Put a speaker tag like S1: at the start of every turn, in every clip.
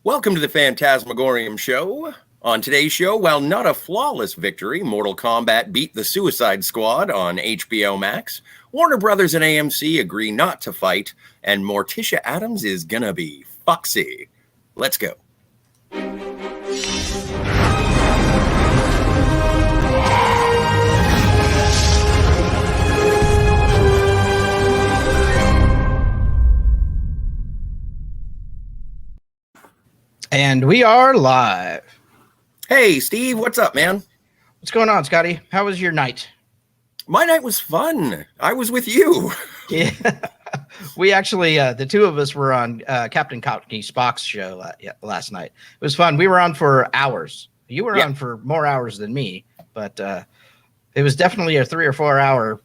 S1: Welcome to the Phantasmagorium Show. On today's show, while not a flawless victory, Mortal Kombat beat the Suicide Squad on HBO Max, Warner Brothers and AMC agree not to fight, and Morticia Addams is gonna be foxy. Let's go.
S2: And we are live.
S1: Hey, Steve, what's up, man?
S2: What's going on, Scotty? How was your night?
S1: My night was fun. I was with you.
S2: Yeah. We actually, the two of us were on Captain Cockney Spock's show last night. It was fun. We were on for hours. You were on for more hours than me, but it was definitely a 3 or 4 hour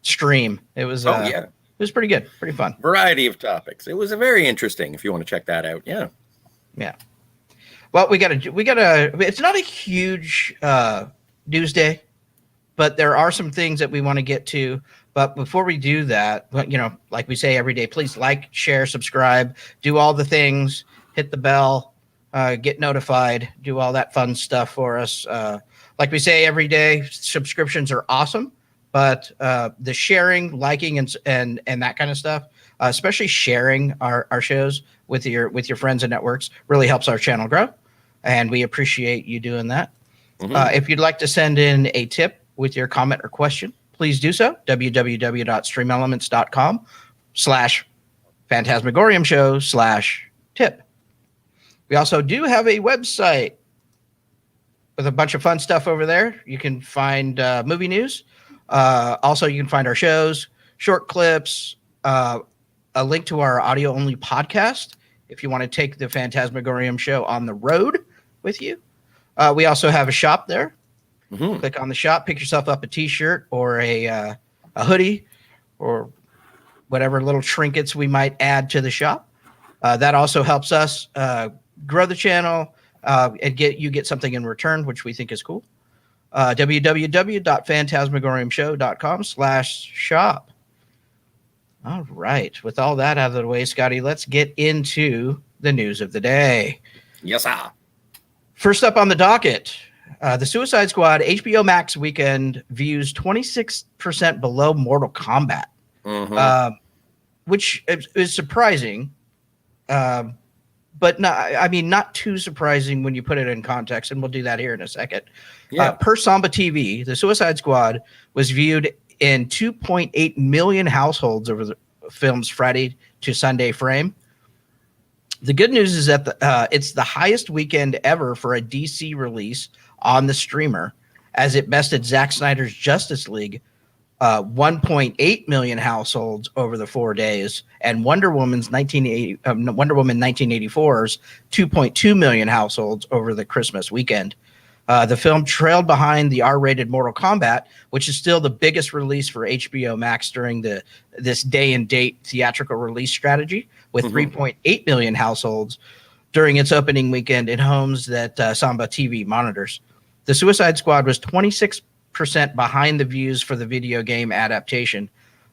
S2: stream. It was, it was pretty good, pretty fun.
S1: Variety of topics. It was a very interesting, if you want to check that out. Yeah.
S2: Yeah. Well, we gotta, it's not a huge news day, but there are some things that we want to get to. But before we do that, you know, like we say every day, please like, share, subscribe, do all the things, hit the bell, get notified, do all that fun stuff for us. Like we say every day, subscriptions are awesome, but the sharing, liking, and that kind of stuff, especially sharing our shows with your friends and networks, really helps our channel grow, and we appreciate you doing that. Mm-hmm. If you'd like to send in a tip with your comment or question, please do so. www.streamelements.com/phantasmagoriumshow/tip. We also do have a website with a bunch of fun stuff over there. You can find movie news. Also, you can find our shows, short clips, a link to our audio-only podcast if you want to take the Phantasmagorium Show on the road with you. We also have a shop there. Mm-hmm. Click on the shop, pick yourself up a T-shirt or a hoodie or whatever little trinkets we might add to the shop. That also helps us grow the channel and get something in return, which we think is cool. www.phantasmagoriumshow.com/shop. All right. With all that out of the way, Scotty, let's get into the news of the day.
S1: Yes, sir.
S2: First up on the docket, the Suicide Squad HBO Max weekend views 26% below Mortal Kombat, which is surprising, but not too surprising when you put it in context, and we'll do that here in a second. Yeah. Per Samba TV, the Suicide Squad was viewed in 2.8 million households over the film's Friday to Sunday frame. The good news is that it's the highest weekend ever for a DC release on the streamer, as it bested Zack Snyder's Justice League, 1.8 million households over the 4 days, and Wonder Woman 1984's 2.2 million households over the Christmas weekend. The film trailed behind the R-rated Mortal Kombat, which is still the biggest release for HBO Max during this day-and-date theatrical release strategy, with 3.8 million households during its opening weekend in homes that Samba TV monitors. The Suicide Squad was 26% behind the views for the video game adaptation.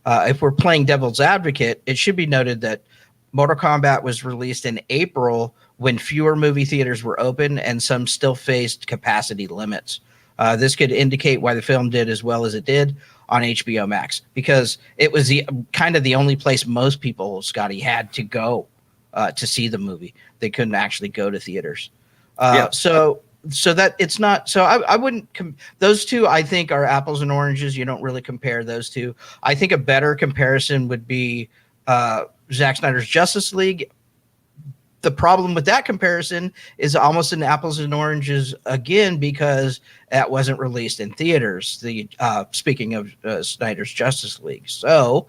S2: If we're playing devil's advocate, it should be noted that Mortal Kombat was released in April when fewer movie theaters were open and some still faced capacity limits. This could indicate why the film did as well as it did on HBO Max, because it was the only place most people, Scotty, had to go to see the movie. They couldn't actually go to theaters. So that it's not. So I wouldn't. Those two, I think, are apples and oranges. You don't really compare those two. I think a better comparison would be Zack Snyder's Justice League. The problem with that comparison is almost an apples and oranges again, because that wasn't released in theaters. Speaking of Snyder's Justice League, so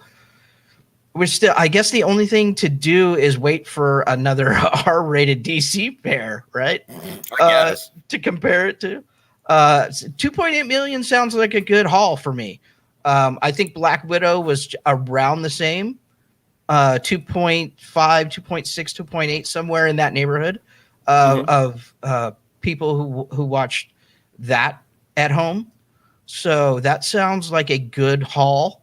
S2: we're still. I guess the only thing to do is wait for another R-rated DC pair, right? To compare it to. 2.8 million sounds like a good haul for me. I think Black Widow was around the same. 2.5, 2.6, 2.8, somewhere in that neighborhood of people who watched that at home. So that sounds like a good haul.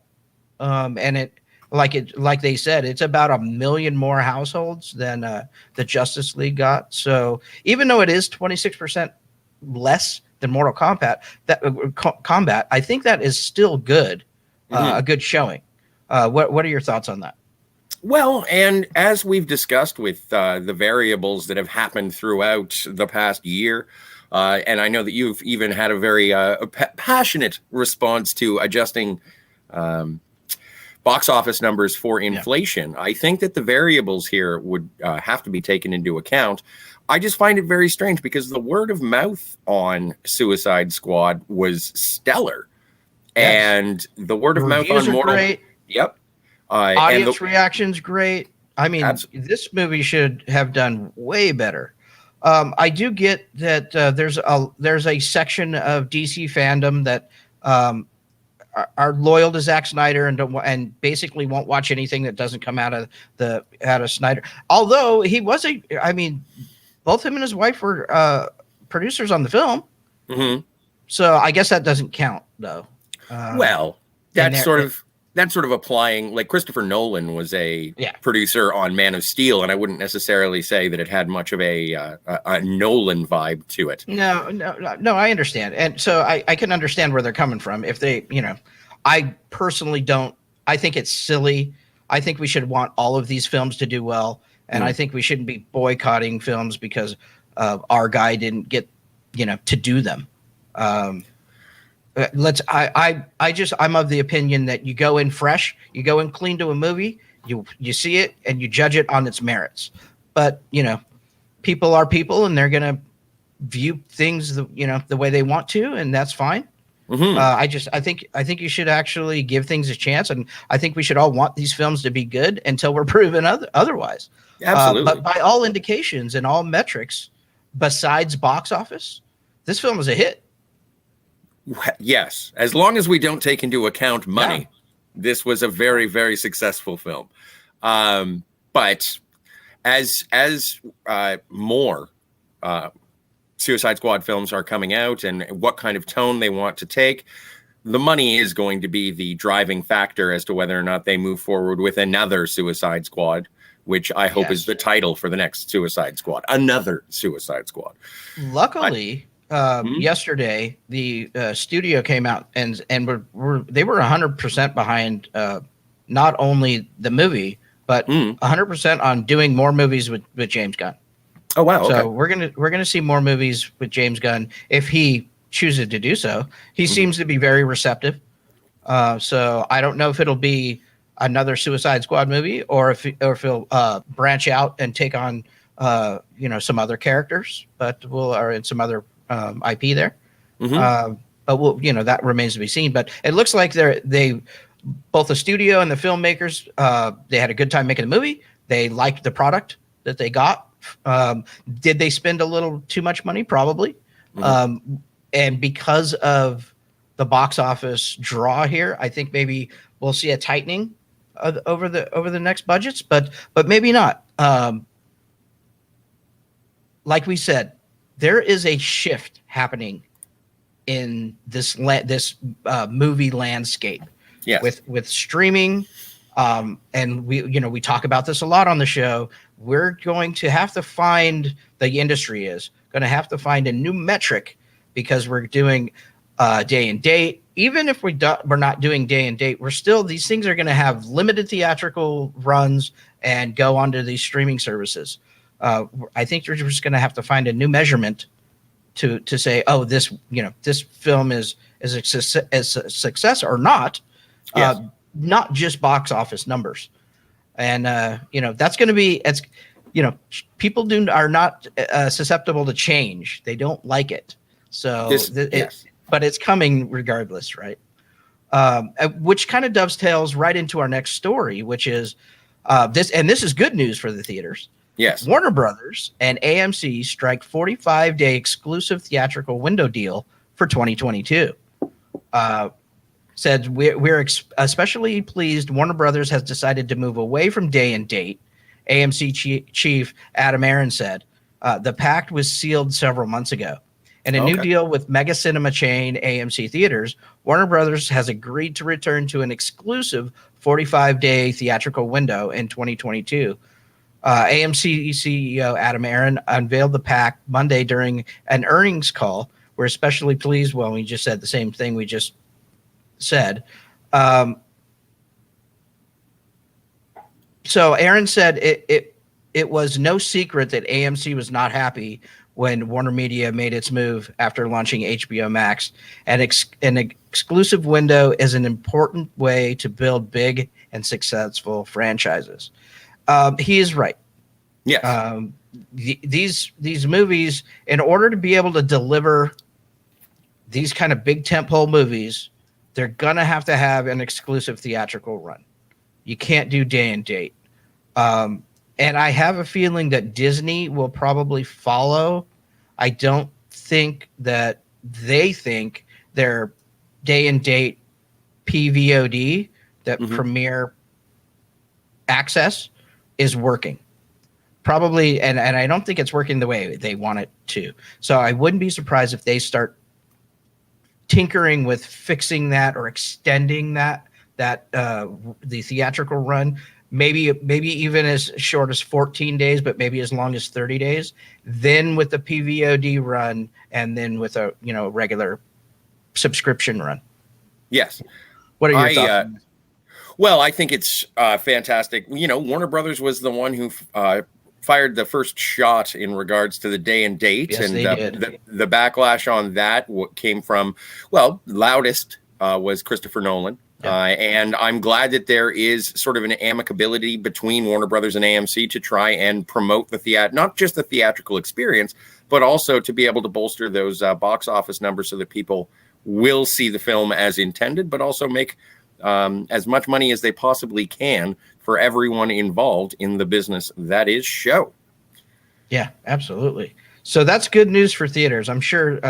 S2: And like they said, it's about 1 million more households than the Justice League got. So even though it is 26% less than Mortal Kombat, Kombat, I think that is still good, a good showing. What are your thoughts on that?
S1: Well, and as we've discussed with the variables that have happened throughout the past year, and I know that you've even had a very passionate response to adjusting box office numbers for inflation. I think that the variables here would have to be taken into account. I just find it very strange because the word of mouth on Suicide Squad was stellar. Yes. And the word of mouth on Mortal...
S2: Great.
S1: Yep.
S2: Audience reaction's great. I mean, this movie should have done way better. I do get that there's a section of DC fandom that are loyal to Zack Snyder and basically won't watch anything that doesn't come out of Snyder. Although he was both him and his wife were producers on the film. Mm-hmm. So I guess that doesn't count though.
S1: Well, that's sort of applying, like Christopher Nolan was a producer on Man of Steel, and I wouldn't necessarily say that it had much of a Nolan vibe to it.
S2: No, I understand. And so I can understand where they're coming from. If they, I personally don't, I think it's silly. I think we should want all of these films to do well. And I think we shouldn't be boycotting films because our guy didn't get, to do them. I'm of the opinion that you go in fresh, you go in clean to a movie, you see it and you judge it on its merits. But people are people, and they're gonna view things the way they want to, and that's fine. Mm-hmm. I think you should actually give things a chance, and I think we should all want these films to be good until we're proven otherwise.
S1: Absolutely.
S2: But by all indications and all metrics, besides box office, this film is a hit.
S1: Yes, as long as we don't take into account money, this was a very, very successful film. But as more Suicide Squad films are coming out and what kind of tone they want to take, the money is going to be the driving factor as to whether or not they move forward with another Suicide Squad, which I hope is the title for the next Suicide Squad. Another Suicide Squad.
S2: Luckily... yesterday, the studio came out and they were 100% behind not only the movie but 100% on doing more movies with James Gunn.
S1: Oh wow!
S2: So we're gonna see more movies with James Gunn if he chooses to do so. He seems to be very receptive. So I don't know if it'll be another Suicide Squad movie or if he'll branch out and take on some other characters, but in some other IP there. Mm-hmm. But that remains to be seen. But it looks like they both the studio and the filmmakers, they had a good time making the movie. They liked the product that they got. Did they spend a little too much money? Probably. Mm-hmm. And because of the box office draw here, I think maybe we'll see a tightening over the next budgets, but maybe not. Like we said, there is a shift happening in this movie landscape.
S1: Yes.
S2: With streaming, and we talk about this a lot on the show. We're going to have to find, the industry is going to have to find a new metric, because we're doing day and date. Even if we're not doing day and date, these things are going to have limited theatrical runs and go onto these streaming services. I think we're just going to have to find a new measurement to say, oh, this film is a success or not. Yes. Not just box office numbers. And that's going to be, people are not susceptible to change. They don't like it. So but it's coming regardless, right? Which kind of dovetails right into our next story, which is this is good news for the theaters.
S1: Yes.
S2: Warner Brothers and AMC strike 45-day exclusive theatrical window deal for 2022. Said we're especially pleased Warner Brothers has decided to move away from day and date. AMC chief Adam Aaron said, the pact was sealed several months ago. In a new deal with mega cinema chain AMC Theaters, Warner Brothers has agreed to return to an exclusive 45-day theatrical window in 2022. AMC CEO Adam Aron unveiled the pack Monday during an earnings call. We're especially pleased. Well, we just said the same thing we just said. So Aron said it was no secret that AMC was not happy when Warner Media made its move after launching HBO Max. An exclusive window is an important way to build big and successful franchises. He is right.
S1: Yes.
S2: These movies, in order to be able to deliver these kind of big tentpole movies, they're going to have an exclusive theatrical run. You can't do day and date. And I have a feeling that Disney will probably follow. I don't think that they think their day and date PVOD, that premiere access, is working. Probably, and I don't think it's working the way they want it to. So I wouldn't be surprised if they start tinkering with fixing that or extending that the theatrical run. Maybe even as short as 14 days, but maybe as long as 30 days. Then with the PVOD run, and then with a regular subscription run.
S1: Yes.
S2: What are your thoughts?
S1: Well, I think it's fantastic. Warner Brothers was the one who fired the first shot in regards to the day and date,
S2: yes,
S1: and
S2: they did.
S1: The backlash on that came from, loudest was Christopher Nolan. And I'm glad that there is sort of an amicability between Warner Brothers and AMC to try and promote not just the theatrical experience, but also to be able to bolster those box office numbers so that people will see the film as intended, but also make as much money as they possibly can for everyone involved in the business that is show.
S2: Yeah, absolutely. So that's good news for theaters. I'm sure,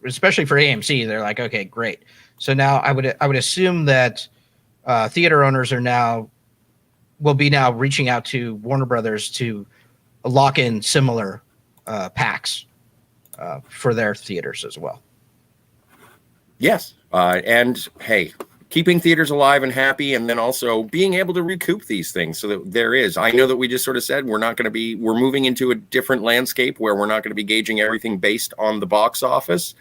S2: especially for AMC, they're like, okay, great. So now I would assume that theater owners will be reaching out to Warner Brothers to lock in similar packs for their theaters as well.
S1: Yes, and hey, keeping theaters alive and happy, and then also being able to recoup these things so that I know that we just sort of said we're moving into a different landscape where we're not going to be gauging everything based on the box office,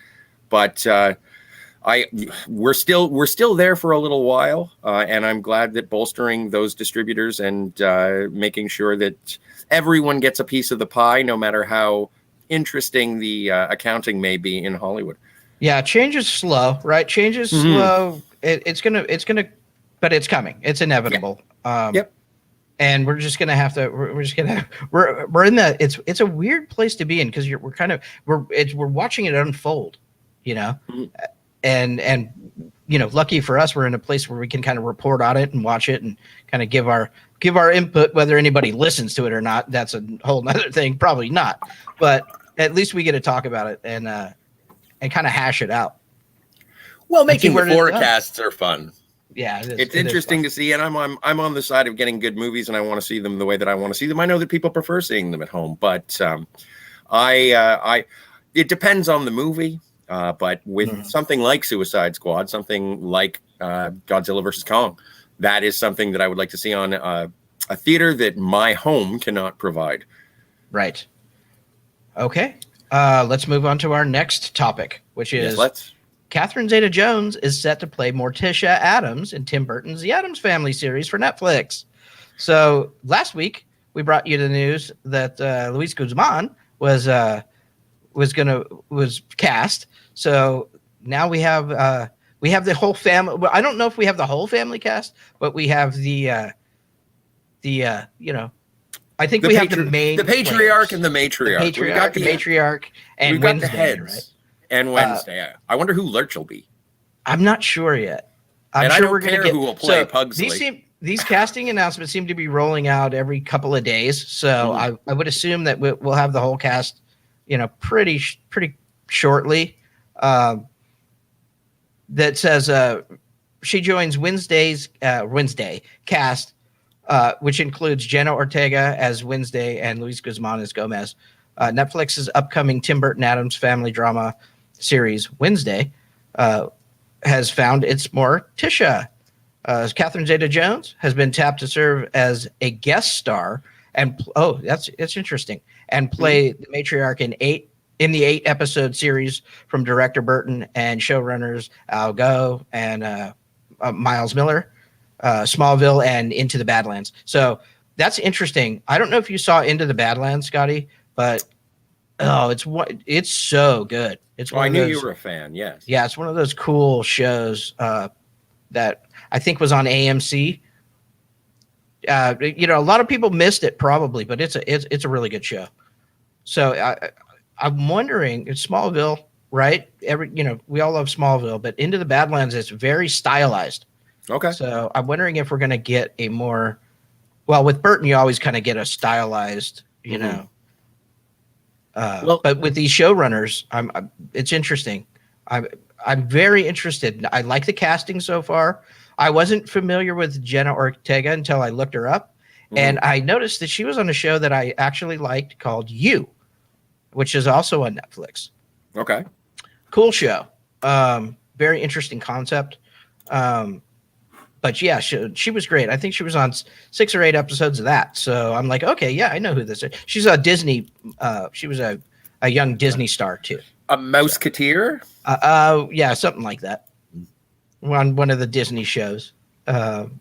S1: but we're still there for a little while, and I'm glad that bolstering those distributors and making sure that everyone gets a piece of the pie, no matter how interesting the accounting may be in Hollywood.
S2: Yeah, change is slow, right? Change is slow. It's gonna, but it's coming. It's inevitable. Yeah.
S1: Yep.
S2: And we're just gonna have to. We're in the. It's a weird place to be in because we're watching it unfold, and lucky for us, we're in a place where we can kind of report on it and watch it and kind of give our input. Whether anybody listens to it or not, that's a whole nother thing. Probably not, but at least we get to talk about it and kind of hash it out.
S1: Well, making the forecasts are fun.
S2: Yeah,
S1: it's interesting to see, and I'm on the side of getting good movies, and I want to see them the way that I want to see them. I know that people prefer seeing them at home, but it depends on the movie. But with something like Suicide Squad, something like Godzilla vs. Kong, that is something that I would like to see on a theater that my home cannot provide.
S2: Right. Okay. Let's move on to our next topic, which is Catherine Zeta-Jones is set to play Morticia Addams in Tim Burton's The Addams Family series for Netflix. So last week we brought you the news that Luis Guzman was cast. So now we have the whole family. Well, I don't know if we have the whole family cast, but we have I think we have the
S1: patriarch and the matriarch.
S2: We got the matriarch and
S1: we've got
S2: Wednesday,
S1: the heads,
S2: right?
S1: And Wednesday. I wonder who Lurch will be.
S2: I'm not sure yet. I'm
S1: and
S2: sure
S1: I don't
S2: we're
S1: care
S2: gonna get
S1: who will play Pugsley.
S2: These casting announcements seem to be rolling out every couple of days, so I would assume that we'll have the whole cast, pretty shortly. That says she joins Wednesday cast, which includes Jenna Ortega as Wednesday and Luis Guzman as Gomez. Netflix's upcoming Tim Burton Addams family drama series Wednesday has found its Morticia. Catherine Zeta-Jones has been tapped to serve as a guest star and that's interesting, and play the matriarch in the 8-episode series from director Burton and showrunners Al Gough and Miles Miller, Smallville and Into the Badlands. So that's interesting. I don't know if you saw Into the Badlands, Scotty, but it's so good.
S1: I knew you were a fan. Yes.
S2: Yeah, it's one of those cool shows that I think was on AMC. A lot of people missed it probably, but it's a really good show. So I'm wondering, it's Smallville, right? We all love Smallville, but Into the Badlands is very stylized.
S1: Okay.
S2: So I'm wondering if we're going to get a more, well, with Burton, you always kind of get a stylized, but with these showrunners, it's interesting. I'm very interested. I like the casting so far. I wasn't familiar with Jenna Ortega until I looked her up, and I noticed that she was on a show that I actually liked called You, which is also on Netflix.
S1: Okay.
S2: Cool show. Very interesting concept. But yeah, she was great. I think she was on 6 or 8 episodes of that. So I'm like, okay, yeah, I know who this is. She's a Disney. She was a young Disney star too.
S1: A Mouseketeer?
S2: Yeah, something like that. On one of the Disney shows.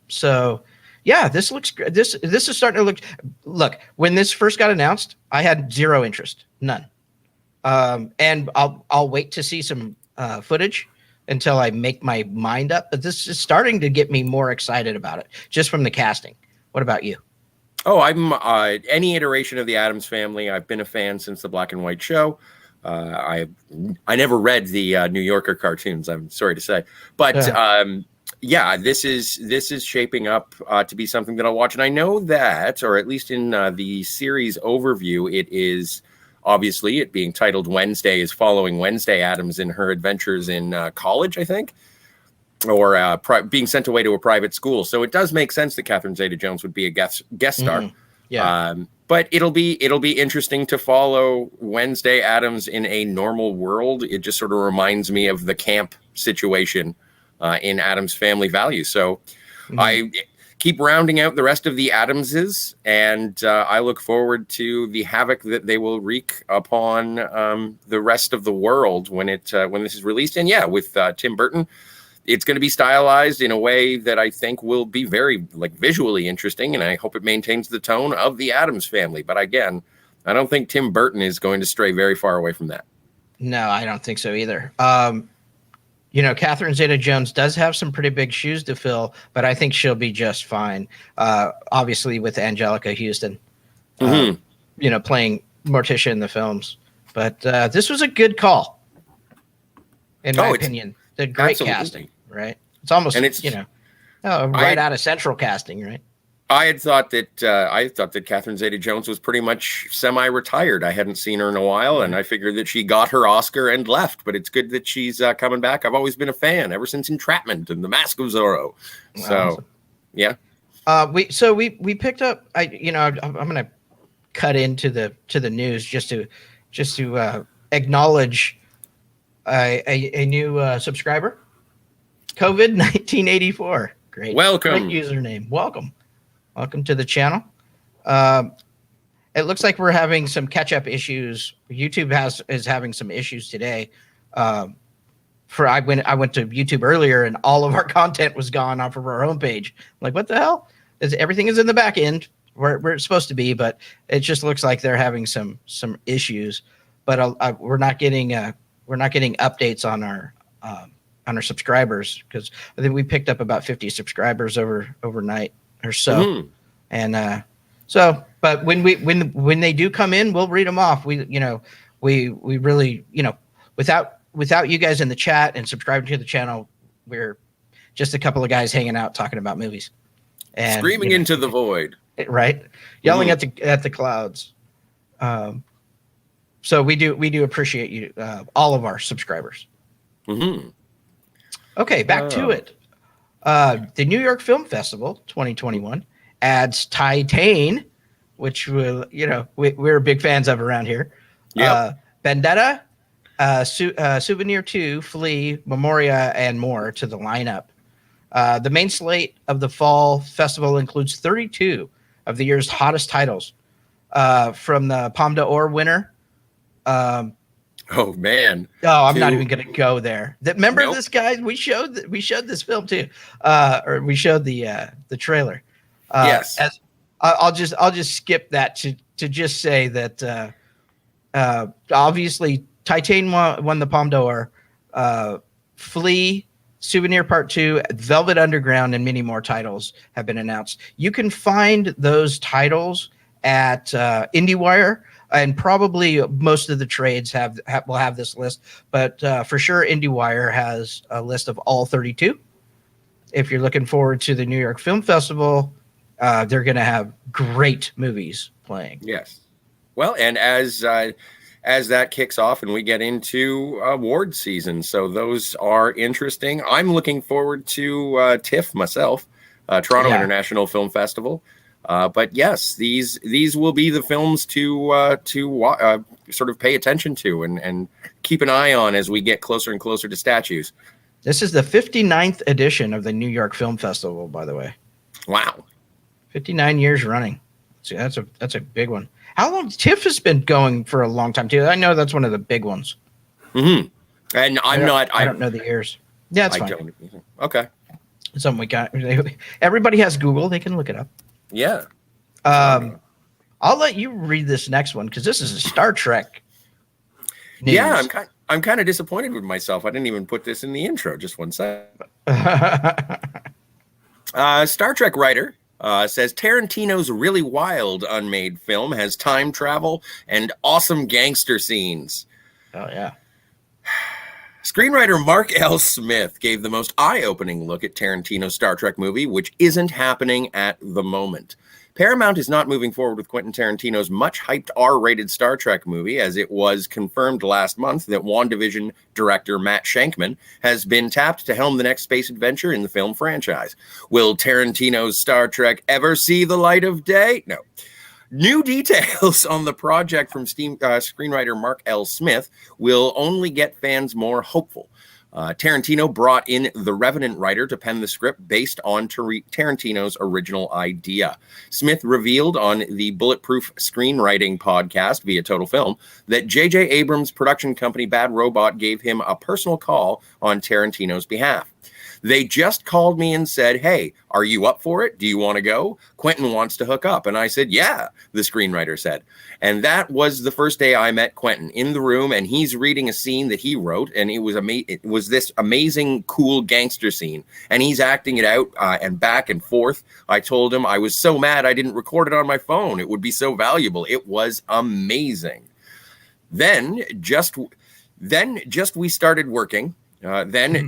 S2: So yeah, this looks good. This is starting to look. When this first got announced, I had zero interest, none. And I'll wait to see some footage until I make my mind up. But this is starting to get me more excited about it, just from the casting. What about you?
S1: Oh, I'm any iteration of the Addams Family. I've been a fan since the black and white show. I never read the New Yorker cartoons, I'm sorry to say, but yeah, this is shaping up to be something that I'll watch. And I know that, or at least in the series overview, it is obviously, it being titled Wednesday, is following Wednesday Addams in her adventures in college, I think, or being sent away to a private school. So it does make sense that Catherine Zeta-Jones would be a guest star.
S2: Yeah.
S1: But it'll be interesting to follow Wednesday Addams in a normal world. It just sort of reminds me of the camp situation in Addams Family Values. So I keep rounding out the rest of the Addamses, and I look forward to the havoc that they will wreak upon the rest of the world when this is released. And yeah, with Tim Burton, it's going to be stylized in a way that I think will be very visually interesting, and I hope it maintains the tone of the Addams Family. But again, I don't think Tim Burton is going to stray very far away from that. No,
S2: I don't think so either. Catherine Zeta-Jones does have some pretty big shoes to fill, but I think she'll be just fine. Obviously with Angelica Houston, playing Morticia in the films. But this was a good call, in my opinion. The great casting, right? It's almost, right out of Central Casting, right?
S1: I had thought that Catherine Zeta-Jones was pretty much semi-retired. I hadn't seen her in a while, and I figured that she got her Oscar and left. But it's good that she's coming back. I've always been a fan ever since Entrapment and The Mask of Zorro. So, awesome. Yeah.
S2: We picked up. I'm going to cut into the news just to acknowledge a new subscriber, COVID 1984. Great.
S1: Welcome.
S2: Great username. Welcome to the channel. It looks like we're having some catch-up issues. YouTube is having some issues today. I went to YouTube earlier, and all of our content was gone off of our homepage. Like, what the hell? Everything is in the back end where it's supposed to be, but it just looks like they're having some issues. But we're not getting updates on our subscribers, because I think we picked up about 50 subscribers overnight or so. And but when they do come in, we'll read them off. We really, without you guys in the chat and subscribing to the channel, we're just a couple of guys hanging out talking about movies and
S1: screaming into the void,
S2: right? Yelling at the clouds. So we do appreciate you, all of our subscribers. Okay, back to it. The New York Film Festival 2021 adds Titan, which we're big fans of around here.
S1: Yep.
S2: Vendetta, Souvenir 2, Flea, Memoria, and more to the lineup. The main slate of the fall festival includes 32 of the year's hottest titles, from the Palme d'Or winner.
S1: Oh man!
S2: I'm not even going to go there. Remember
S1: Nope.
S2: this, guys? We showed this film too, or we showed the trailer.
S1: Yes.
S2: As I'll just skip that to just say that obviously Titan won the Palme d'Or. Flea, Souvenir Part 2, Velvet Underground, and many more titles have been announced. You can find those titles at IndieWire, and probably most of the trades will have this list. But for sure, IndieWire has a list of all 32. If you're looking forward to the New York Film Festival, they're going to have great movies playing.
S1: Yes. Well, and as that kicks off and we get into award season, so those are interesting. I'm looking forward to TIFF myself, Toronto International Film Festival. But yes, these will be the films to sort of pay attention to and keep an eye on as we get closer and closer to statues.
S2: This is the 59th edition of the New York Film Festival, by the way.
S1: Wow.
S2: 59 years running. See, that's a big one. How long? TIFF has been going for a long time too. I know that's one of the big ones.
S1: Mm-hmm. And I
S2: don't know the years. Yeah, it's fine.
S1: Okay.
S2: Something we got. Everybody has Google. They can look it up.
S1: Yeah.
S2: I'll let you read this next one because this is a Star Trek news.
S1: Yeah, I'm kind of disappointed with myself. I didn't even put this in the intro. Just one second. Star Trek writer says Tarantino's really wild unmade film has time travel and awesome gangster scenes.
S2: Oh, yeah.
S1: Screenwriter Mark L. Smith gave the most eye-opening look at Tarantino's Star Trek movie, which isn't happening at the moment. Paramount is not moving forward with Quentin Tarantino's much-hyped R-rated Star Trek movie, as it was confirmed last month that WandaVision director Matt Shankman has been tapped to helm the next space adventure in the film franchise. Will Tarantino's Star Trek ever see the light of day? No. New details on the project from screenwriter Mark L. Smith will only get fans more hopeful. Tarantino brought in the Revenant writer to pen the script based on Tarantino's original idea. Smith revealed on the Bulletproof Screenwriting podcast via Total Film that J.J. Abrams' production company Bad Robot gave him a personal call on Tarantino's behalf. They just called me and said, "Hey, are you up for it? Do you want to go? Quentin wants to hook up." And I said, "Yeah," the screenwriter said. And that was the first day I met Quentin in the room, and he's reading a scene that he wrote, and it was this amazing, cool gangster scene. And he's acting it out and back and forth. I told him I was so mad I didn't record it on my phone. It would be so valuable. It was amazing. Then we started working.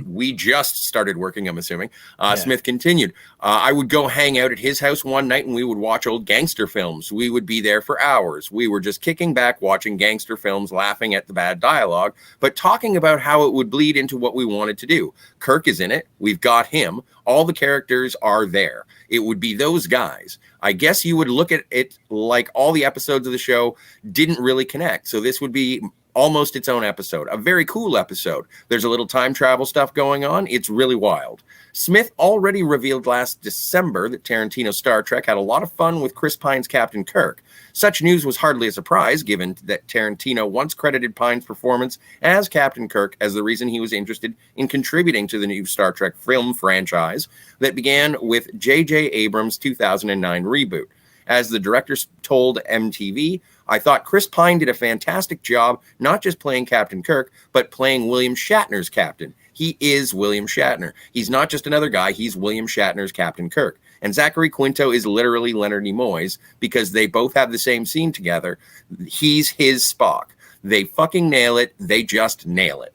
S1: We just started working, I'm assuming. Smith continued. I would go hang out at his house one night and we would watch old gangster films. We would be there for hours. We were just kicking back, watching gangster films, laughing at the bad dialogue, but talking about how it would bleed into what we wanted to do. Kirk is in it. We've got him. All the characters are there. It would be those guys. I guess you would look at it like all the episodes of the show didn't really connect. So this would be almost its own episode, a very cool episode. There's a little time travel stuff going on. It's really wild. Smith already revealed last December that Tarantino's Star Trek had a lot of fun with Chris Pine's Captain Kirk. Such news was hardly a surprise, given that Tarantino once credited Pine's performance as Captain Kirk as the reason he was interested in contributing to the new Star Trek film franchise that began with J.J. Abrams' 2009 reboot. As the director told MTV, "I thought Chris Pine did a fantastic job, not just playing Captain Kirk, but playing William Shatner's captain. He is William Shatner. He's not just another guy. He's William Shatner's Captain Kirk. And Zachary Quinto is literally Leonard Nimoy's because they both have the same scene together. He's his Spock. They fucking nail it. They just nail it."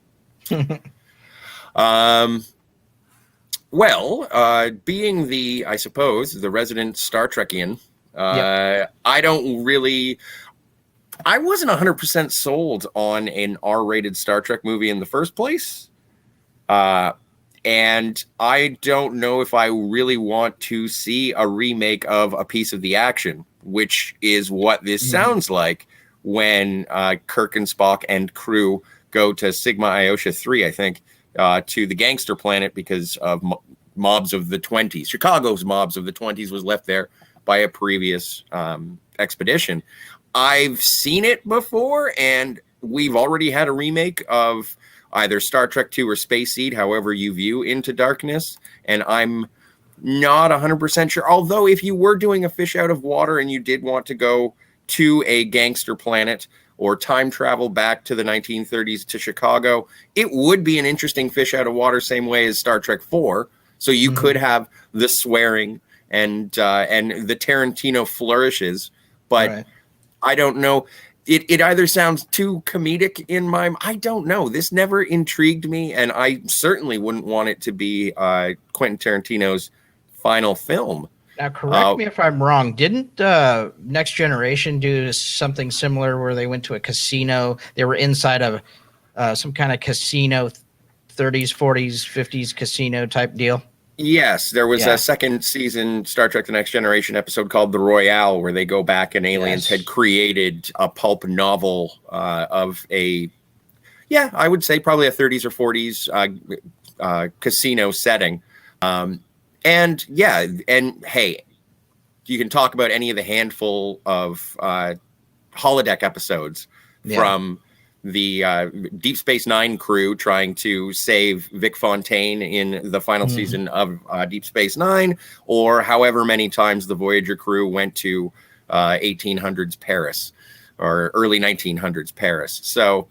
S1: Being I suppose, the resident Star Trekian, I wasn't 100% sold on an R-rated Star Trek movie in the first place. And I don't know if I really want to see a remake of A Piece of the Action, which is what this sounds like when Kirk and Spock and crew go to Sigma Iosha 3, I think, to the gangster planet because of mobs of the 20s. Chicago's mobs of the 20s was left there by a previous expedition. I've seen it before, and we've already had a remake of either Star Trek II or Space Seed, however you view Into Darkness, and I'm not 100% sure. Although if you were doing a fish out of water and you did want to go to a gangster planet or time travel back to the 1930s to Chicago, it would be an interesting fish out of water, same way as Star Trek IV. So you could have the swearing and the Tarantino flourishes, but I don't know. It either sounds too comedic in my... I don't know. This never intrigued me, and I certainly wouldn't want it to be Quentin Tarantino's final film.
S2: Now, correct me if I'm wrong. Didn't Next Generation do something similar where they went to a casino? They were inside of some kind of casino, 30s, 40s, 50s casino type deal?
S1: Yes, there was a second season Star Trek The Next Generation episode called The Royale, where they go back and aliens had created a pulp novel of a, I would say probably a 30s or 40s casino setting. And hey, you can talk about any of the handful of holodeck episodes from the Deep Space Nine crew trying to save Vic Fontaine in the final season of Deep Space Nine, or however many times the Voyager crew went to 1800s Paris or early 1900s Paris. So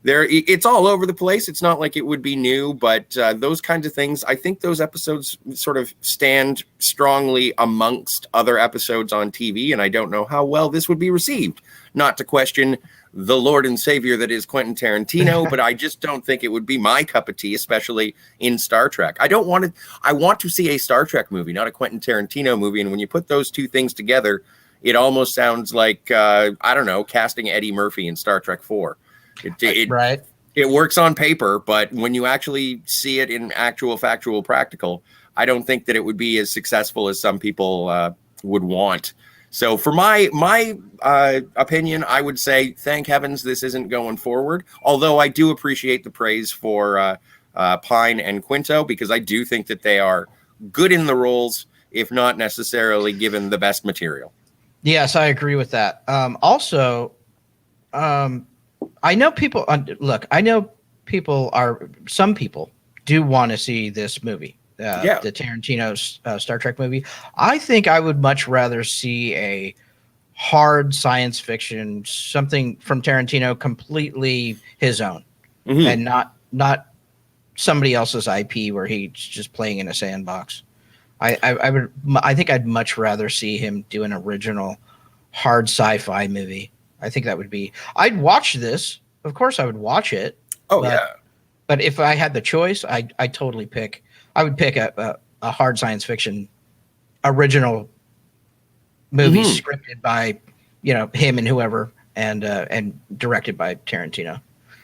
S1: it's all over the place. It's not like it would be new, but those kinds of things, I think those episodes sort of stand strongly amongst other episodes on TV, and I don't know how well this would be received. Not to question the Lord and Savior that is Quentin Tarantino, but I just don't think it would be my cup of tea, especially in Star Trek. I want to see a Star Trek movie, not a Quentin Tarantino movie, and when you put those two things together, it almost sounds like, I don't know, casting Eddie Murphy in Star Trek 4. It works on paper, but when you actually see it in actual, factual, practical, I don't think that it would be as successful as some people would want. So for my opinion, I would say, thank heavens this isn't going forward. Although I do appreciate the praise for Pine and Quinto, because I do think that they are good in the roles, if not necessarily given the best material.
S2: Yes, I agree with that. Also, I know people. Look, I know some people do want to see this movie, the Tarantino's Star Trek movie. I think I would much rather see a hard science fiction, something from Tarantino completely his own, and not somebody else's IP where he's just playing in a sandbox. I think I'd much rather see him do an original hard sci-fi movie. I think that would be. I'd watch this. Of course, I would watch it. But if I had the choice, I totally pick. I would pick a hard science fiction original movie scripted by him and whoever, and directed by Tarantino.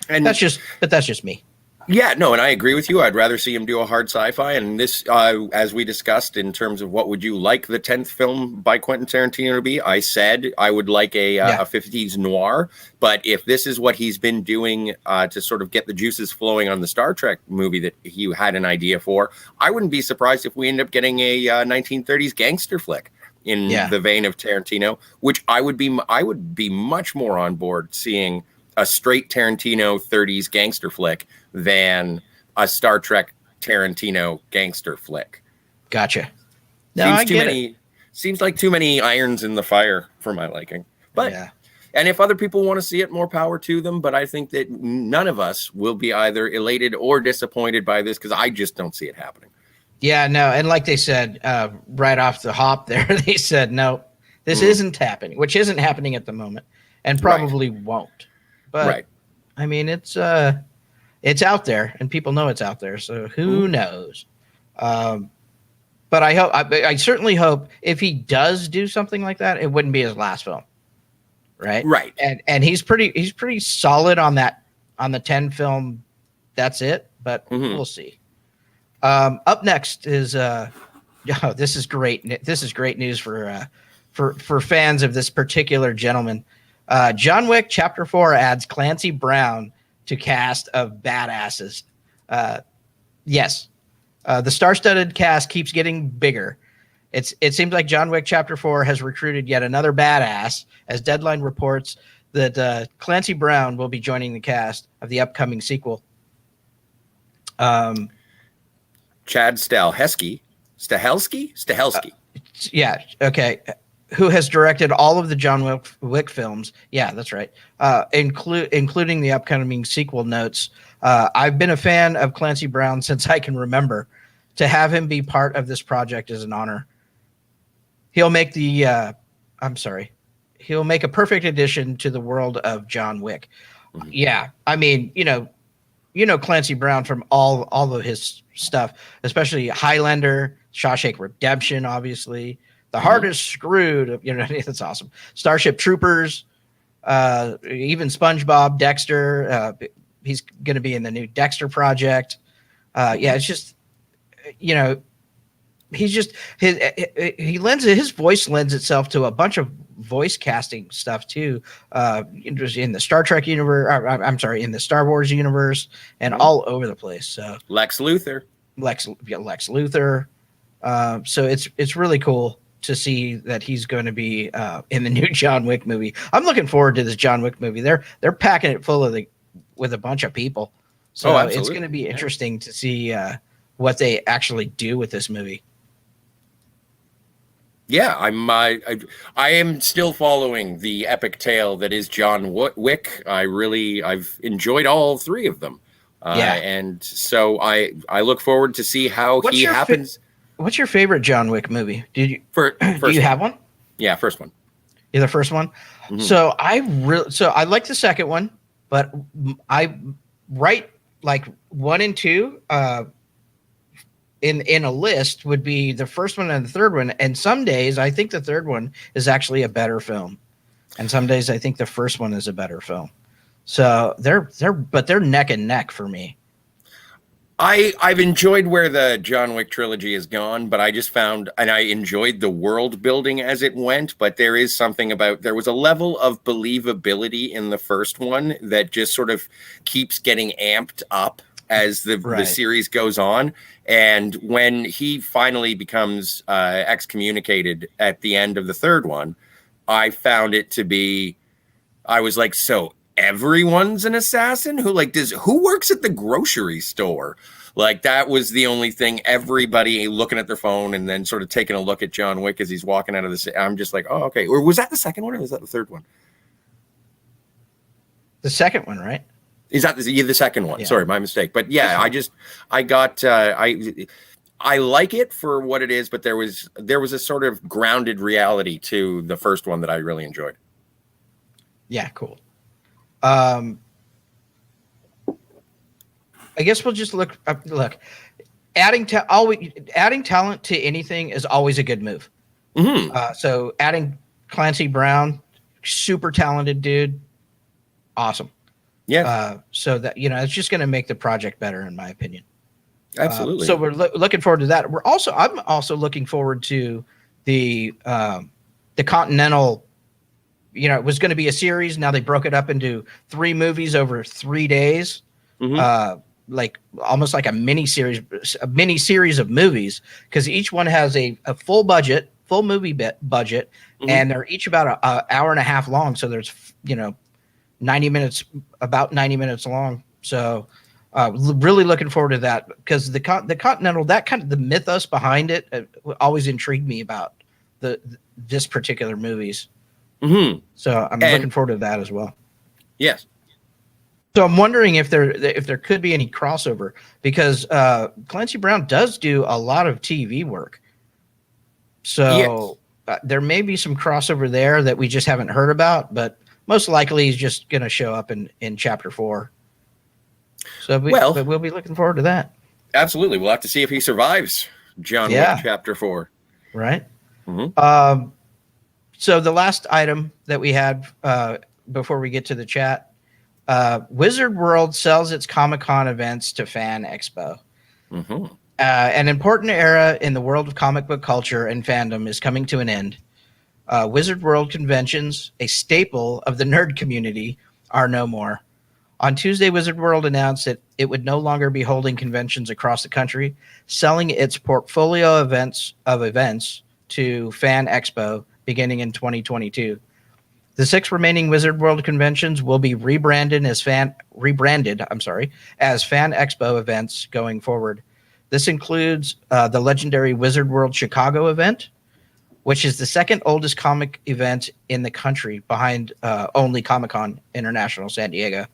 S2: And that's just me.
S1: Yeah, no, and I agree with you. I'd rather see him do a hard sci-fi. And this, as we discussed in terms of what would you like the 10th film by Quentin Tarantino to be, I said I would like a 50s noir. But if this is what he's been doing to sort of get the juices flowing on the Star Trek movie that he had an idea for, I wouldn't be surprised if we end up getting a 1930s gangster flick in the vein of Tarantino, which I would be much more on board seeing a straight Tarantino 30s gangster flick than a Star Trek Tarantino gangster flick.
S2: Gotcha. No,
S1: Seems like too many irons in the fire for my liking. But and if other people want to see it, more power to them. But I think that none of us will be either elated or disappointed by this, because I just don't see it happening.
S2: Yeah, no, and like they said right off the hop there, they said no, this isn't happening, which isn't happening at the moment, and probably won't. But I mean, it's out there, and people know it's out there. So who knows? But I certainly hope if he does do something like that, it wouldn't be his last film, right?
S1: Right.
S2: And he's pretty solid on that, on the 10 film. That's it. But we'll see. Up next is this is great. This is great news for fans of this particular gentleman. John Wick Chapter 4 adds Clancy Brown to cast of badasses. Yes. The star-studded cast keeps getting bigger. It seems like John Wick Chapter 4 has recruited yet another badass, as Deadline reports that Clancy Brown will be joining the cast of the upcoming sequel.
S1: Chad Stahelski.
S2: Yeah, okay. Who has directed all of the John Wick films. Yeah, that's right. Including the upcoming sequel notes. I've been a fan of Clancy Brown since I can remember. To have him be part of this project is an honor. He'll make he'll make a perfect addition to the world of John Wick. Mm-hmm. Yeah, I mean, you know Clancy Brown from all of his stuff, especially Highlander, Shawshank Redemption, obviously. The Heart is Screwed, that's awesome. Starship Troopers, even SpongeBob, Dexter. He's going to be in the new Dexter project. Yeah, it's just, he's just his voice lends itself to a bunch of voice casting stuff too, in the Star Trek universe. In the Star Wars universe, and all over the place. So
S1: Lex Luthor.
S2: So it's really cool to see that he's going to be in the new John Wick movie. I'm looking forward to this John Wick movie. They're packing it full with a bunch of people. So it's going to be interesting to see what they actually do with this movie.
S1: Yeah, I am still following the epic tale that is John Wick. I've enjoyed all three of them. And so I look forward to see how he happens.
S2: What's your favorite John Wick movie? Do you have one?
S1: Yeah, first one.
S2: You're the first one. Mm-hmm. So I like the second one, but I write like 1 and 2 in a list would be the first one and the third one. And some days I think the third one is actually a better film, and some days I think the first one is a better film. So they're neck and neck for me.
S1: I've enjoyed where the John Wick trilogy has gone, but I just found, and I enjoyed the world building as it went, but there is something about, there was a level of believability in the first one that just sort of keeps getting amped up as the series goes on. And when he finally becomes excommunicated at the end of the third one, I found it to be, I was like, so everyone's an assassin? Who works at the grocery store? Like, that was the only thing. Everybody looking at their phone and then sort of taking a look at John Wick as he's walking out of the. I'm just like, oh, okay. Or was that the second one, or was that the third one?
S2: The second one, right?
S1: Is that the second one? Yeah. Sorry, my mistake. But yeah, I like it for what it is, but there was a sort of grounded reality to the first one that I really enjoyed.
S2: Yeah, cool. I guess we'll just look. Adding talent to anything is always a good move. Mm-hmm. So adding Clancy Brown, super talented dude, awesome. Yeah. So that it's just going to make the project better, in my opinion.
S1: Absolutely.
S2: So we're looking forward to that. I'm also looking forward to the Continental. It was going to be a series. Now they broke it up into 3 movies over 3 days. Mm-hmm. Like almost like a mini series of movies, because each one has a full movie budget, mm-hmm. and they're each about an hour and a half long. So there's 90 minutes long. So really looking forward to that, because the Continental, that kind of the mythos behind it always intrigued me about this particular movies. Mm-hmm. So I'm looking forward to that as well.
S1: Yes.
S2: So I'm wondering if there could be any crossover, because Clancy Brown does do a lot of TV work. So there may be some crossover there that we just haven't heard about, but most likely he's just going to show up in Chapter 4. So we'll be looking forward to that.
S1: Absolutely. We'll have to see if he survives John Wick Chapter 4.
S2: Right. Mm-hmm. So the last item that we had before we get to the chat, Wizard World sells its ComicCon events to Fan Expo. Mm-hmm. An important era in the world of comic book culture and fandom is coming to an end. Wizard World conventions, a staple of the nerd community, are no more. On Tuesday, Wizard World announced that it would no longer be holding conventions across the country, selling its portfolio events to Fan Expo beginning in 2022. The 6 remaining Wizard World conventions will be rebranded as Fan Expo events going forward. This includes the legendary Wizard World Chicago event, which is the second oldest comic event in the country behind only ComicCon International San Diego.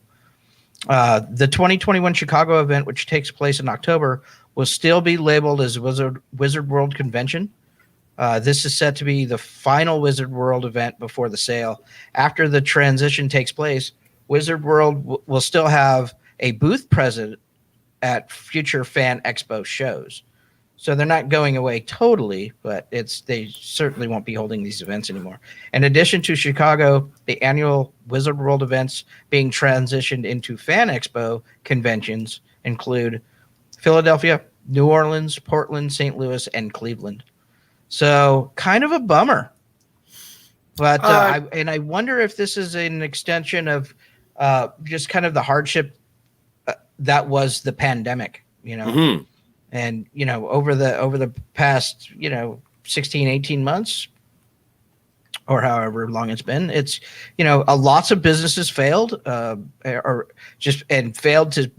S2: The 2021 Chicago event, which takes place in October, will still be labeled as Wizard World Convention. This is set to be the final Wizard World event before the sale. After the transition takes place, Wizard World will still have a booth present at future Fan Expo shows. So they're not going away totally, but they certainly won't be holding these events anymore. In addition to Chicago, the annual Wizard World events being transitioned into Fan Expo conventions include Philadelphia, New Orleans, Portland, St. Louis, and Cleveland. So kind of a bummer. But I wonder if this is an extension of just kind of the hardship that was the pandemic,
S1: Mm-hmm.
S2: And, over the past, 16, 18 months or however long it's been, it's, lots of businesses failed and failed to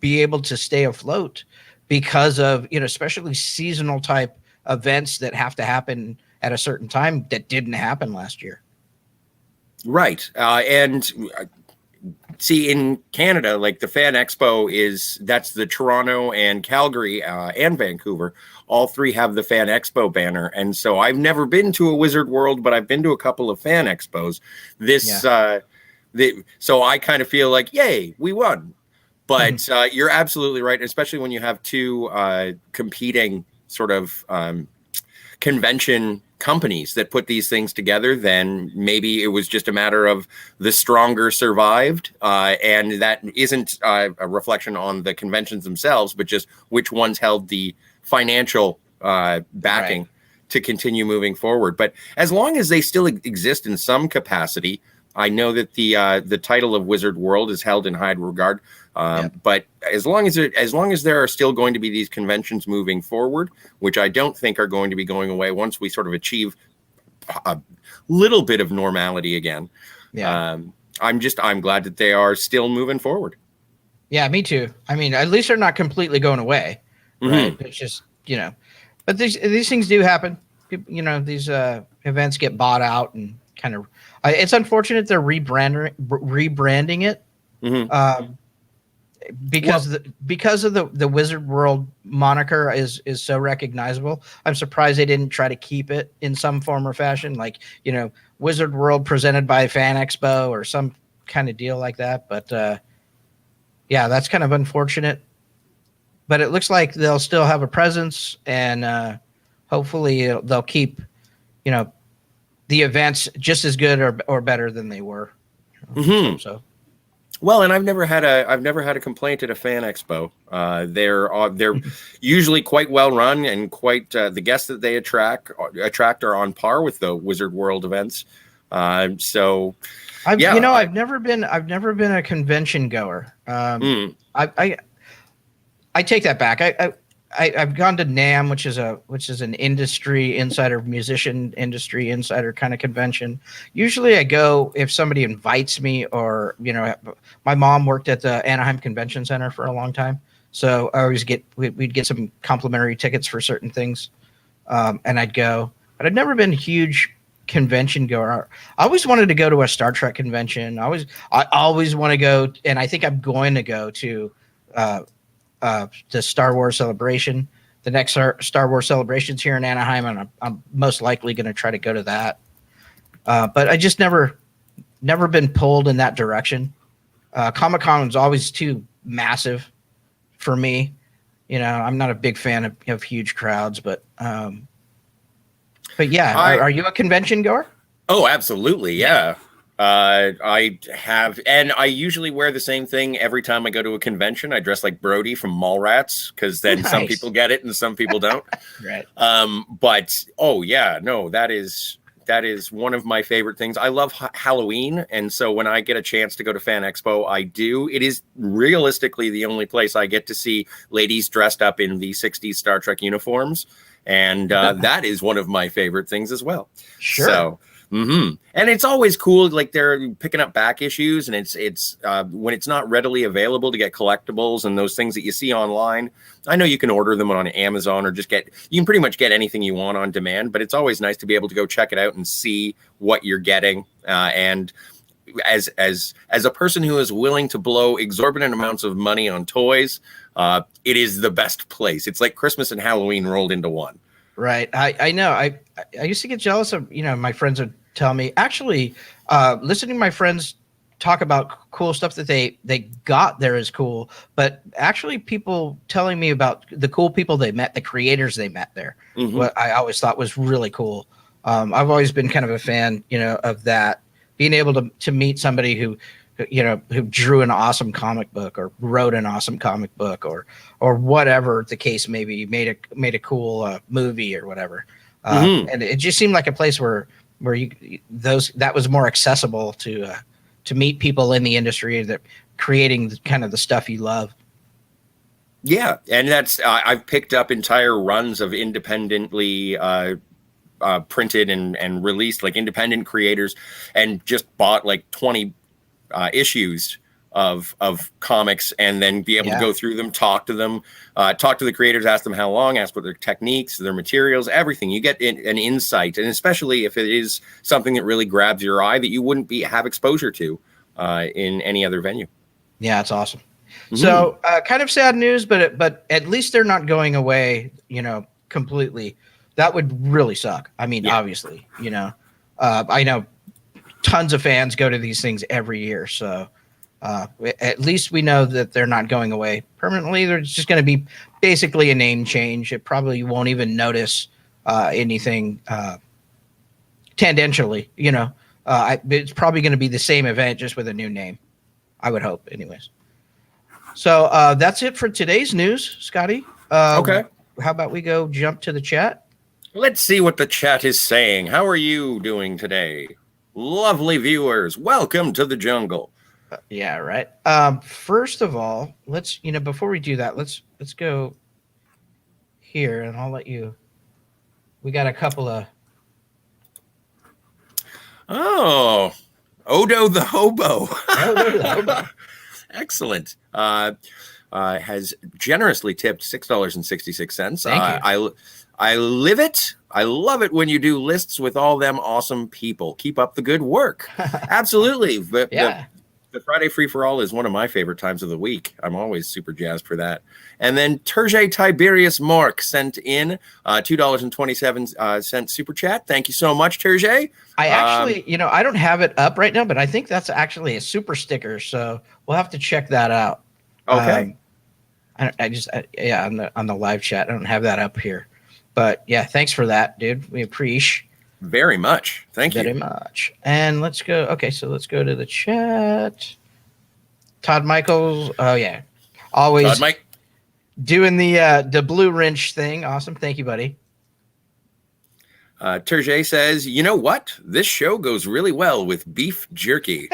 S2: be able to stay afloat because of, especially seasonal type events that have to happen at a certain time that didn't happen last year.
S1: Right. And see, in Canada, like the Fan Expo that's the Toronto and Calgary and Vancouver. All 3 have the Fan Expo banner. And so I've never been to a Wizard World, but I've been to a couple of Fan Expos. So I kind of feel like, yay, we won. But you're absolutely right, especially when you have 2 competing sort of convention companies that put these things together. Then maybe it was just a matter of the stronger survived, and that isn't a reflection on the conventions themselves, but just which ones held the financial backing to continue moving forward. But as long as they still exist in some capacity, I know that the title of Wizard World is held in high regard. But as long as there are still going to be these conventions moving forward, which I don't think are going to be going away once we sort of achieve a little bit of normality again. I'm glad that they are still moving forward.
S2: Yeah, me too. I mean, at least they're not completely going away. Right? It's just, but these things do happen. These events get bought out and kind of. It's unfortunate they're rebranding it. Because of the Wizard World moniker is so recognizable. I'm surprised they didn't try to keep it in some form or fashion, like Wizard World presented by Fan Expo or some kind of deal like that. But that's kind of unfortunate. But it looks like they'll still have a presence, and hopefully they'll keep the events just as good or better than they were. So.
S1: Well, and I've never had a complaint at a Fan Expo. They're usually quite well run, and quite the guests that they attract are on par with the Wizard World events. I've never been a convention goer. I take that back. I've gone to NAMM, which is an industry insider, musician industry insider kind of convention. Usually I go if somebody invites me, or my mom worked at the Anaheim Convention Center for a long time, so I always we'd get some complimentary tickets for certain things, and I'd go. But I've never been a huge convention goer. I always wanted to go to a Star Trek convention. I always want to go, and I think I'm going to go to the Star Wars Celebration. The next Star Wars Celebration's here in Anaheim, and I'm most likely going to try to go to that. But I just never been pulled in that direction. Comic-Con is always too massive for me. I'm not a big fan of huge crowds, but yeah. Are you a convention goer? Oh, absolutely. Yeah. I have, and I usually wear the same thing every time I go to a convention. I dress like Brody from Mallrats, because then some people get it and some people don't.
S2: Right.
S1: But oh yeah, no, that is That is one of my favorite things. I love Halloween, and so when I get a chance to go to Fan Expo, I do. It is realistically the only place I get to see ladies dressed up in the 60s Star Trek uniforms, and that is one of my favorite things as well.
S2: Sure.
S1: So, and it's always cool, like they're picking up back issues, and it's when it's not readily available to get collectibles and those things that you see online. I know you can order them on Amazon or you can pretty much get anything you want on demand, but it's always nice to be able to go check it out and see what you're getting. And as a person who is willing to blow exorbitant amounts of money on toys, it is the best place. It's like Christmas and Halloween rolled into one.
S2: Right. I know. I used to get jealous of, my friends would tell me, actually, listening to my friends talk about cool stuff that they got there is cool, but actually people telling me about the cool people they met, the creators they met there, what I always thought was really cool. I've always been kind of a fan, of that, being able to meet somebody who drew an awesome comic book or wrote an awesome comic book or whatever the case may be, made a cool movie or whatever. And it just seemed like a place where that was more accessible to meet people in the industry that creating kind of the stuff you love.
S1: Yeah. And that's, I've picked up entire runs of independently, printed and released, like independent creators, and just bought like 20 issues of comics, and then be able to go through them, talk to them, talk to the creators, ask them how long, ask what their techniques, their materials, everything. You get an insight, and especially if it is something that really grabs your eye that you wouldn't have exposure to in any other venue. Yeah,
S2: it's awesome. So kind of sad news, but at least they're not going away, completely. That would really suck. I mean, obviously, I know tons of fans go to these things every year, so at least we know that they're not going away permanently. There's just going to be basically a name change. It probably won't even notice anything tangentially. It's probably going to be the same event, just with a new name. I would hope, anyways. So that's it for today's news, Scotty.
S1: Okay.
S2: How about we go jump to the chat?
S1: Let's see what the chat is saying. How are you doing today? Lovely viewers, welcome to the jungle.
S2: Yeah, right. First of all, let's, before we do that, let's go here, and I'll let you. We got a couple of.
S1: Oh, Odo the Hobo.
S2: Odo the Hobo.
S1: Excellent. Has generously tipped $6.66.
S2: Thank you.
S1: I live it. I love it when you do lists with all them awesome people. Keep up the good work. Absolutely. The Friday Free for All is one of my favorite times of the week. I'm always super jazzed for that. And then Terje Tiberius Mork sent in $2.27 super chat. Thank you so much, Terje.
S2: I actually, I don't have it up right now, but I think that's actually a super sticker. So we'll have to check that out.
S1: Okay.
S2: On the live chat, I don't have that up here. But yeah, thanks for that, dude. We appreciate
S1: very much. Thank you
S2: very much. And let's go. Okay, so let's go to the chat. Todd Michaels. Oh yeah, always
S1: Todd Mike
S2: doing the blue wrench thing. Awesome. Thank you, buddy.
S1: Terje says, you know what? This show goes really well with beef jerky.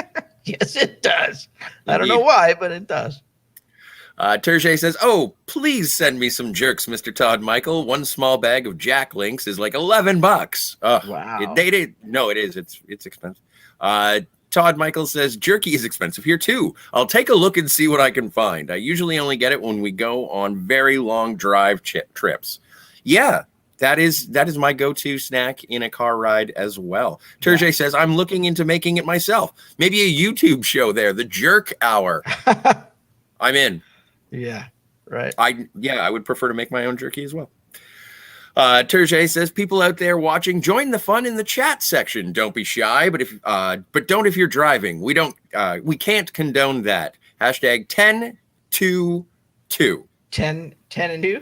S2: Yes, it does. I don't know why, but it does.
S1: Terje says, oh, please send me some jerks, Mr. Todd Michael. One small bag of Jack Links is like $11.
S2: Wow.
S1: No, it is. It's expensive. Todd Michael says, jerky is expensive here too. I'll take a look and see what I can find. I usually only get it when we go on very long drive trips. Yeah, that is my go-to snack in a car ride as well. Terje says, I'm looking into making it myself. Maybe a YouTube show there, the Jerk Hour. I'm in.
S2: Yeah, right.
S1: I would prefer to make my own jerky as well. Terje says, people out there watching, join the fun in the chat section. Don't be shy, but don't if you're driving. We can't condone that. Hashtag 10-2-2.
S2: 10 and 2?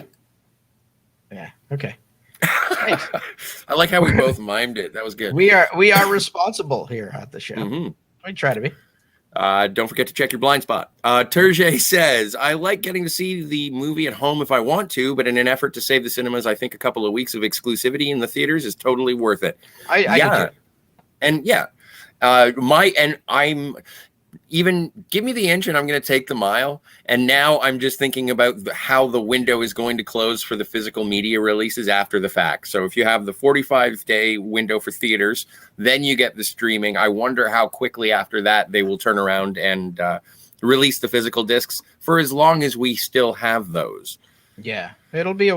S2: Yeah, okay.
S1: I like how we both mimed it. That was good.
S2: We are responsible here at the show.
S1: Mm-hmm.
S2: We try to be.
S1: Don't forget to check your blind spot. Turge says, I like getting to see the movie at home if I want to, but in an effort to save the cinemas, I think a couple of weeks of exclusivity in the theaters is totally worth it.
S2: I
S1: And I'm even give me the inch and I'm going to take the mile. And now I'm just thinking about how the window is going to close for the physical media releases after the fact. So if you have the 45-day window for theaters, then you get the streaming. I wonder how quickly after that they will turn around and release the physical discs for as long as we still have those.
S2: Yeah, it'll be a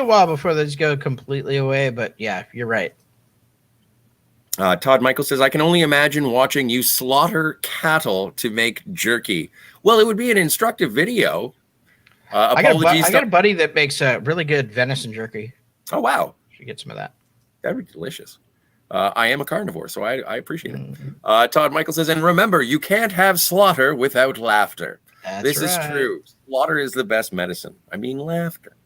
S2: while before those go completely away. But yeah, you're right.
S1: Todd Michael says, I can only imagine watching you slaughter cattle to make jerky. Well, it would be an instructive video.
S2: I got a buddy that makes really good venison jerky.
S1: Oh, wow.
S2: Should get some of that.
S1: That'd be delicious. I am a carnivore, so I appreciate it. Todd Michael says, and remember, you can't have slaughter without laughter. This is true. Slaughter is the best medicine. I mean, laughter.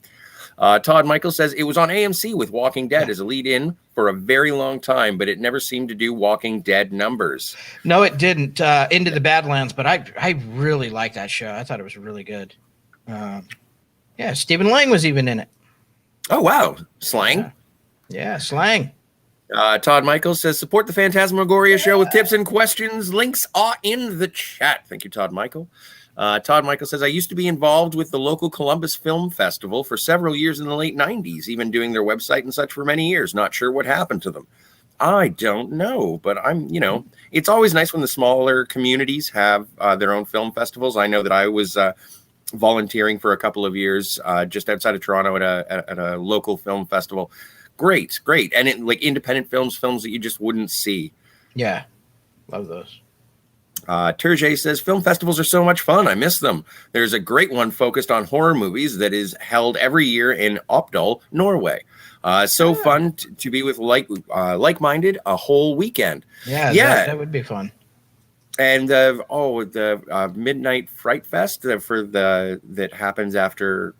S1: Todd Michael says, it was on AMC with Walking Dead as a lead-in for a very long time, but it never seemed to do Walking Dead numbers.
S2: No, it didn't. Into the Badlands, but I really liked that show. I thought it was really good. Yeah, Stephen Lang was even in it.
S1: Oh, wow. Slang?
S2: Yeah, Slang.
S1: Todd Michael says, support the Phantasmagoria show with tips and questions. Links are in the chat. Thank you, Todd Michael. Todd Michael says, I used to be involved with the local Columbus Film Festival for several years in the late 90s, even doing their website and such for many years. Not sure what happened to them. I don't know, but it's always nice when the smaller communities have their own film festivals. I know that I was volunteering for a couple of years just outside of Toronto at a local film festival. Great. And like independent films that you just wouldn't see.
S2: Yeah. Love those.
S1: Turge says, film festivals are so much fun. I miss them. There's a great one focused on horror movies that is held every year in Oppdal, Norway. Fun to be with like-minded a whole weekend.
S2: Yeah, that would be fun.
S1: And the Midnight Fright Fest that happens after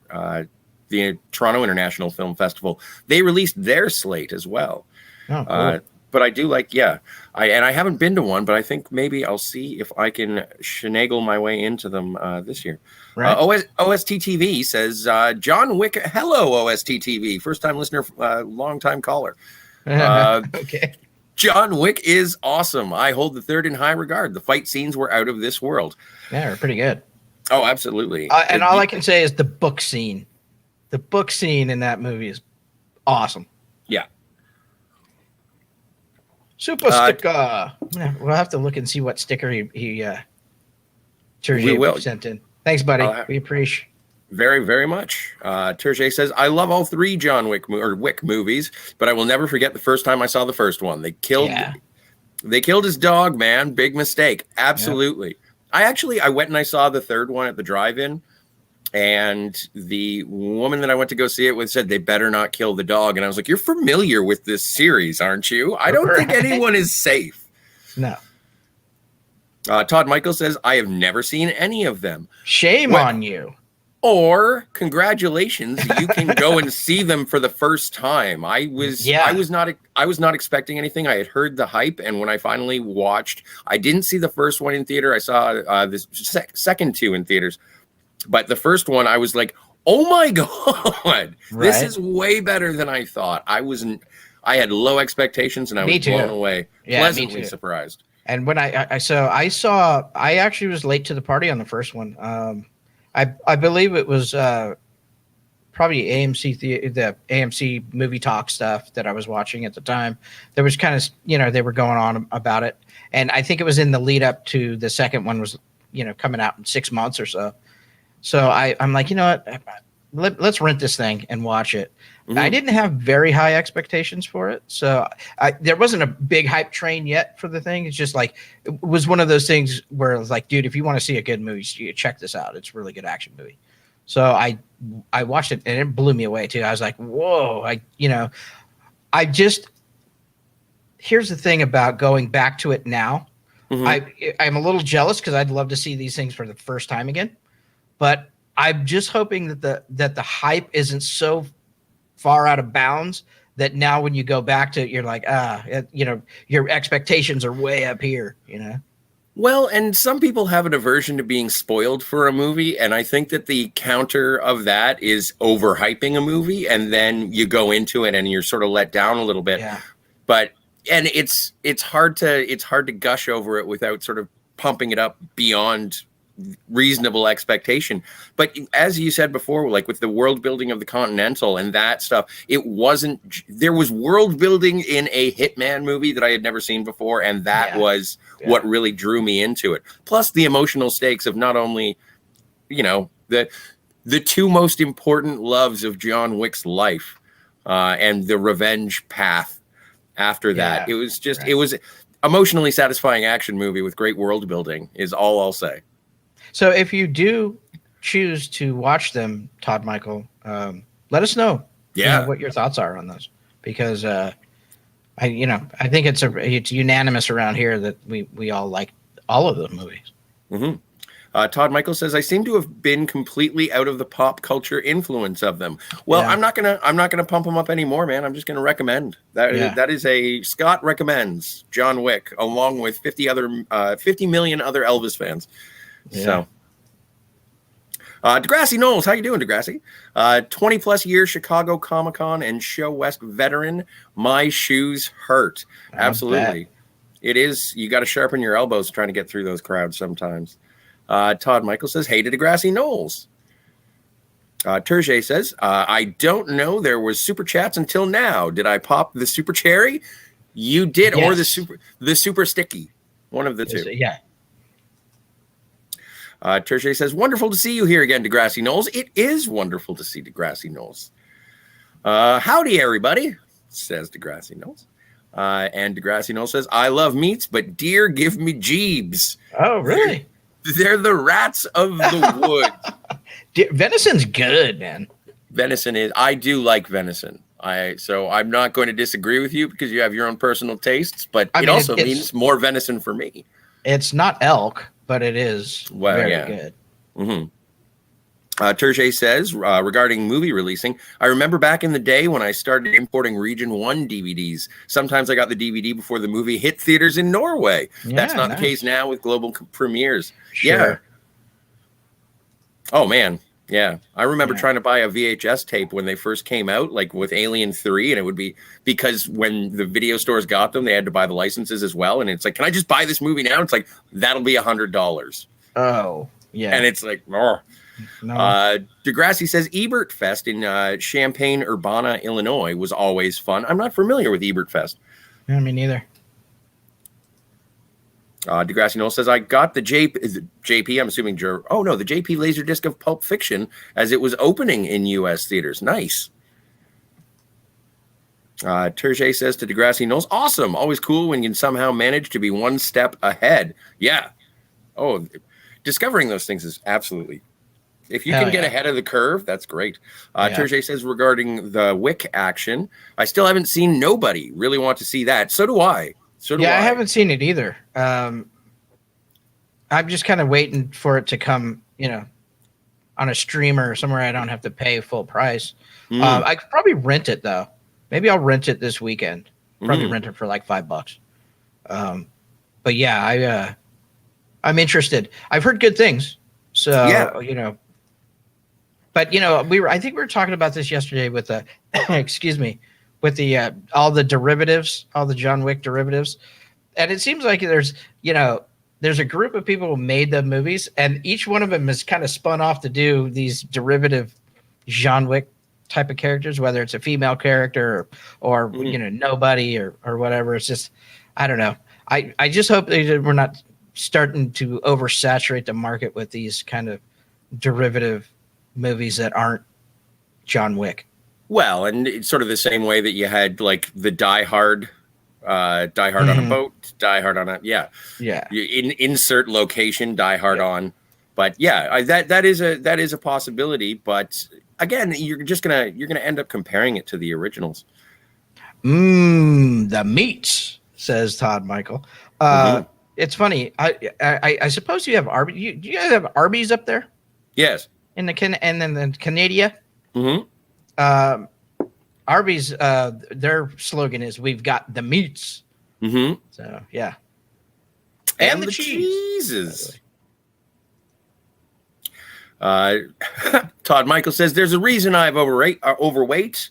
S1: the Toronto International Film Festival. They released their slate as well.
S2: Oh, cool.
S1: But I do like, I haven't been to one, but I think maybe I'll see if I can finagle my way into them this year.
S2: Right.
S1: OST TV says, John Wick, hello, OST TV. First time listener, long time caller.
S2: Okay.
S1: John Wick is awesome. I hold the third in high regard. The fight scenes were out of this world.
S2: Yeah, they're pretty good.
S1: Oh, absolutely.
S2: And all I can say is the book scene. The book scene in that movie is awesome.
S1: Yeah.
S2: Super sticker. We'll have to look and see what sticker he sent in. Thanks, buddy. We appreciate.
S1: Very, very much. Turge says, I love all three John Wick Wick movies, but I will never forget the first time I saw the first one. They killed his dog, man. Big mistake. Absolutely. Yep. I went and I saw the third one at the drive-in, and the woman that I went to go see it with said they better not kill the dog. And I was like, you're familiar with this series, aren't you? I don't think anyone is safe.
S2: No.
S1: Todd Michael says, I have never seen any of them.
S2: Shame on you.
S1: Or congratulations, you can go and see them for the first time. I was not expecting anything. I had heard the hype, and when I finally watched, I didn't see the first one in theater. I saw this second two in theaters. But the first one, I was like, oh my God, this is way better than I thought. I had low expectations and I was blown away. Yeah, pleasantly surprised.
S2: And when I actually was late to the party on the first one. I believe it was probably the AMC movie talk stuff that I was watching at the time. There was kind of, they were going on about it. And I think it was in the lead up to the second one was, coming out in 6 months or so. So I'm like, you know what? Let's rent this thing and watch it. Mm-hmm. I didn't have very high expectations for it. So there wasn't a big hype train yet for the thing. It's just like, it was one of those things where it was like, dude, if you want to see a good movie, check this out. It's a really good action movie. So I watched it and it blew me away too. I was like, whoa, here's the thing about going back to it now. Mm-hmm. I'm a little jealous because I'd love to see these things for the first time again. But I'm just hoping that the hype isn't so far out of bounds that now when you go back to it, you're like, your expectations are way up here,
S1: Well, and some people have an aversion to being spoiled for a movie, and I think that the counter of that is overhyping a movie, and then you go into it and you're sort of let down a little bit.
S2: Yeah.
S1: But and it's hard to gush over it without sort of pumping it up beyond reasonable expectation. But as you said before, like with the world building of the Continental and that stuff, there was world building in a Hitman movie that I had never seen before, and that was what really drew me into it. Plus the emotional stakes of not only, the two most important loves of John Wick's life, and the revenge path after that. It was just it was emotionally satisfying action movie with great world building is all I'll say.
S2: So if you do choose to watch them, Todd Michael, let us know, what your thoughts are on those, because I think it's unanimous around here that we all like all of the movies.
S1: Mm-hmm. Todd Michael says, I seem to have been completely out of the pop culture influence of them. Well, I'm not gonna pump them up anymore, man. I'm just gonna recommend that. That is a Scott recommends John Wick along with 50 million other Elvis fans. So, Degrassi Knowles, how you doing, Degrassi? 20 plus years Chicago Comic-Con and Show West veteran. My shoes hurt. Absolutely, it is. You got to sharpen your elbows trying to get through those crowds sometimes. Todd Michael says, "Hey to Degrassi Knowles." Terje says, "I don't know. There was super chats until now. Did I pop the super cherry? You did, or the super sticky? One of the two."
S2: Yeah.
S1: Tertiary says, wonderful to see you here again, Degrassi Knowles. It is wonderful to see Degrassi Knowles. Howdy, everybody, says Degrassi Knowles. And Degrassi Knowles says, I love meats, but deer give me jeebs.
S2: Oh, really?
S1: They're the rats of the wood.
S2: Venison's good, man.
S1: Venison is, I do like venison. So I'm not going to disagree with you because you have your own personal tastes, but it also means more venison for me.
S2: It's not elk, but it is very good.
S1: Mm-hmm. Terje says, regarding movie releasing, I remember back in the day when I started importing Region 1 DVDs. Sometimes I got the DVD before the movie hit theaters in Norway. That's not the case now with global premieres.
S2: Sure.
S1: Yeah. Oh, man. Yeah. I remember trying to buy a VHS tape when they first came out, like with Alien 3, and it would be because when the video stores got them, they had to buy the licenses as well. And it's like, can I just buy this movie now? It's like, that'll be $100.
S2: Oh, yeah.
S1: And it's like, oh. No. Degrassi says Ebert Fest in Champaign-Urbana, Illinois was always fun. I'm not familiar with Ebert Fest.
S2: Yeah, me neither.
S1: Degrassi Knowles says, I got the JP, I'm assuming, the JP Laserdisc of Pulp Fiction as it was opening in U.S. theaters. Nice. Terje says to Degrassi Knowles, awesome. Always cool when you can somehow manage to be one step ahead. Yeah. Oh, discovering those things is absolutely. If you can get ahead of the curve, that's great. Terje says regarding the Wick action, I still haven't seen Nobody. Really want to see that. So do I. I
S2: haven't seen it either. I'm just kind of waiting for it to come, on a streamer or somewhere I don't have to pay full price. I could probably rent it though. Maybe I'll rent it this weekend. Probably rent it for like $5. But yeah, I'm interested. I've heard good things. So, but I think we were talking about this yesterday with the, excuse me, with the all the derivatives, all the John Wick derivatives. And it seems like there's a group of people who made the movies, and each one of them is kind of spun off to do these derivative John Wick type of characters, whether it's a female character or nobody or whatever. It's just, I don't know. I just hope that we're not starting to oversaturate the market with these kind of derivative movies that aren't John Wick.
S1: Well, and it's sort of the same way that you had like the Die Hard on a boat, Die Hard on a You insert location, Die Hard on, but that is a possibility. But again, you're gonna end up comparing it to the originals.
S2: The meats, says Todd Michael. It's funny. I suppose you have Arby's. Do you guys have Arby's up there?
S1: Yes.
S2: And then the Canada. Arby's, their slogan is "We've got the meats."
S1: So
S2: yeah. And the cheeses.
S1: Todd Michael says there's a reason I have overweight.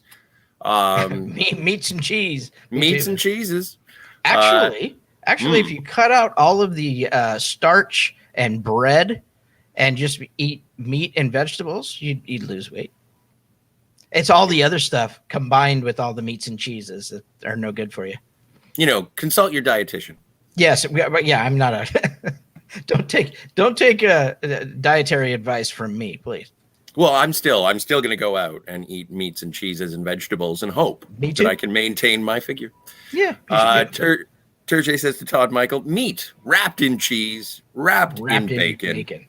S2: Meats and cheese.
S1: Meats and cheeses.
S2: Actually, if you cut out all of the starch and bread and just eat meat and vegetables, you'd lose weight. It's all the other stuff combined with all the meats and cheeses that are no good for you.
S1: Consult your dietitian.
S2: Yes, but yeah, I'm not a. Don't take dietary advice from me, please.
S1: Well, I'm still going to go out and eat meats and cheeses and vegetables and hope that I can maintain my figure.
S2: Yeah.
S1: Turjay says to Todd Michael, meat wrapped in cheese, wrapped in bacon.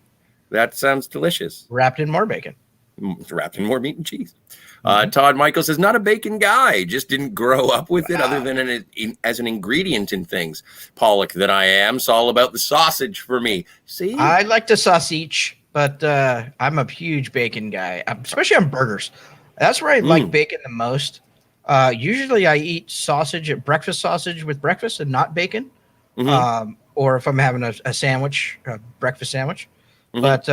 S1: That sounds delicious.
S2: Wrapped in more bacon.
S1: Wrapped in more meat and cheese. Todd Michael says, not a bacon guy, just didn't grow up with it other than as an ingredient in things. Pollock that I am, it's all about the sausage for me. See?
S2: I like the sausage, but I'm a huge bacon guy, especially on burgers. That's where I like bacon the most. Usually I eat breakfast sausage with breakfast and not bacon. Or if I'm having a sandwich, a breakfast sandwich. But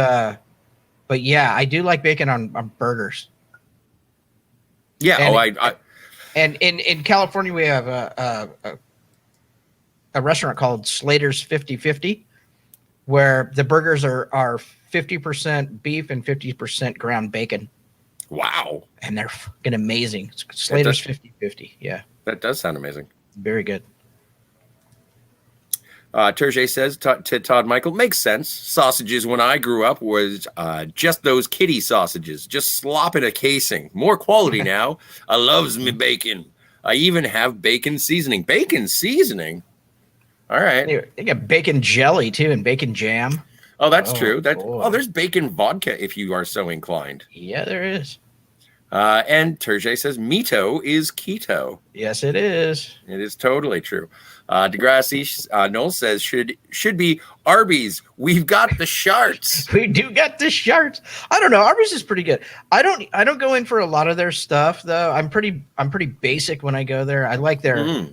S2: yeah, I do like bacon on burgers.
S1: Yeah.
S2: And in California, we have a restaurant called Slater's 50/50, where the burgers are 50% beef and 50% ground bacon.
S1: Wow.
S2: And they're fucking amazing. Slater's 50/50. Yeah.
S1: That does sound amazing.
S2: Very good.
S1: Turjay says to Todd Michael, makes sense. Sausages when I grew up was just those kitty sausages, just slop in a casing. More quality now. I loves me bacon. I even have bacon seasoning. Bacon seasoning? All right.
S2: They got bacon jelly, too, and bacon jam.
S1: Oh, that's true. There's bacon vodka if you are so inclined.
S2: Yeah, there is.
S1: And Turjay says Mito is keto.
S2: Yes, it is.
S1: It is totally true. Degrassi Noel says should be Arby's. We've got the sharts.
S2: We do got the sharts. I don't know. Arby's is pretty good. I don't go in for a lot of their stuff though. I'm pretty basic when I go there. I like their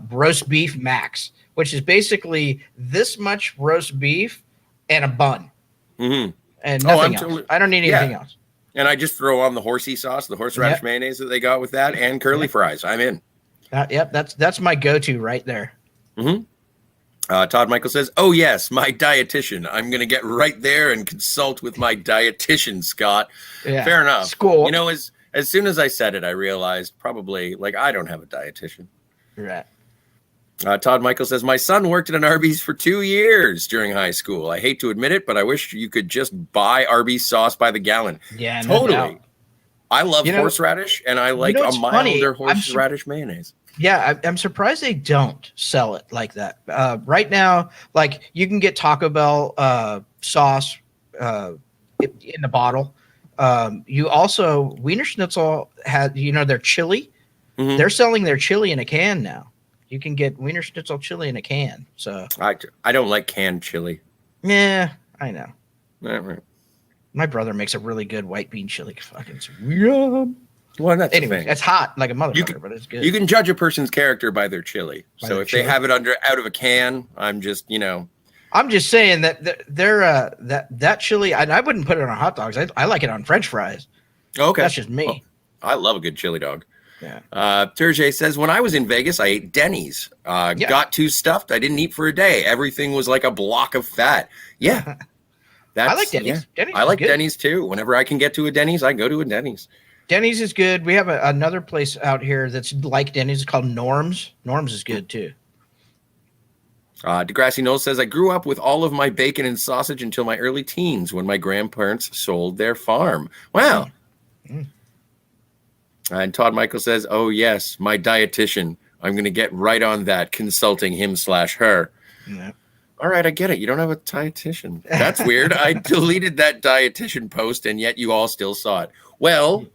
S2: roast beef max, which is basically this much roast beef and a bun. And nothing else. I don't need anything else.
S1: And I just throw on the horsey sauce, the horseradish mayonnaise that they got with that, and curly fries. I'm in.
S2: That's my go-to right there.
S1: Todd Michael says, oh, yes, my dietitian. I'm going to get right there and consult with my dietitian, Scott.
S2: Yeah.
S1: Fair enough.
S2: Cool.
S1: As soon as I said it, I realized probably, I don't have a dietitian.
S2: Right.
S1: Todd Michael says, my son worked at an Arby's for 2 years during high school. I hate to admit it, but I wish you could just buy Arby's sauce by the gallon.
S2: Yeah,
S1: totally.
S2: No,
S1: I love horseradish, and I like a milder horseradish mayonnaise.
S2: Yeah, I'm surprised they don't sell it like that. Right now, you can get Taco Bell sauce in the bottle. You also, Wiener Schnitzel had, their chili. They're selling their chili in a can now. You can get Wiener Schnitzel chili in a can. So
S1: I don't like canned chili.
S2: Yeah, I know.
S1: Right.
S2: My brother makes a really good white bean chili. Fucking yum.
S1: Well, that's
S2: anyway, it's hot like a motherfucker, but it's good.
S1: You can judge a person's character by their chili. So if they have it out of a can, I'm just
S2: saying that they're that chili, and I wouldn't put it on hot dogs. I like it on French fries.
S1: Okay,
S2: that's just me.
S1: Well, I love a good chili dog.
S2: Yeah.
S1: Turjay says, when I was in Vegas, I ate Denny's. Got too stuffed. I didn't eat for a day. Everything was like a block of fat. Yeah.
S2: I like Denny's.
S1: Yeah. I like Denny's too. Whenever I can get to a Denny's, I go to a Denny's.
S2: Denny's is good. We have another place out here that's like Denny's. It's called Norm's. Norm's is good too.
S1: Degrassi Knowles says, I grew up with all of my bacon and sausage until my early teens when my grandparents sold their farm. Wow. And Todd Michael says, oh, yes, my dietitian. I'm going to get right on that, consulting him/her.
S2: Yeah.
S1: All right, I get it. You don't have a dietitian. That's weird. I deleted that dietitian post, and yet you all still saw it. Well,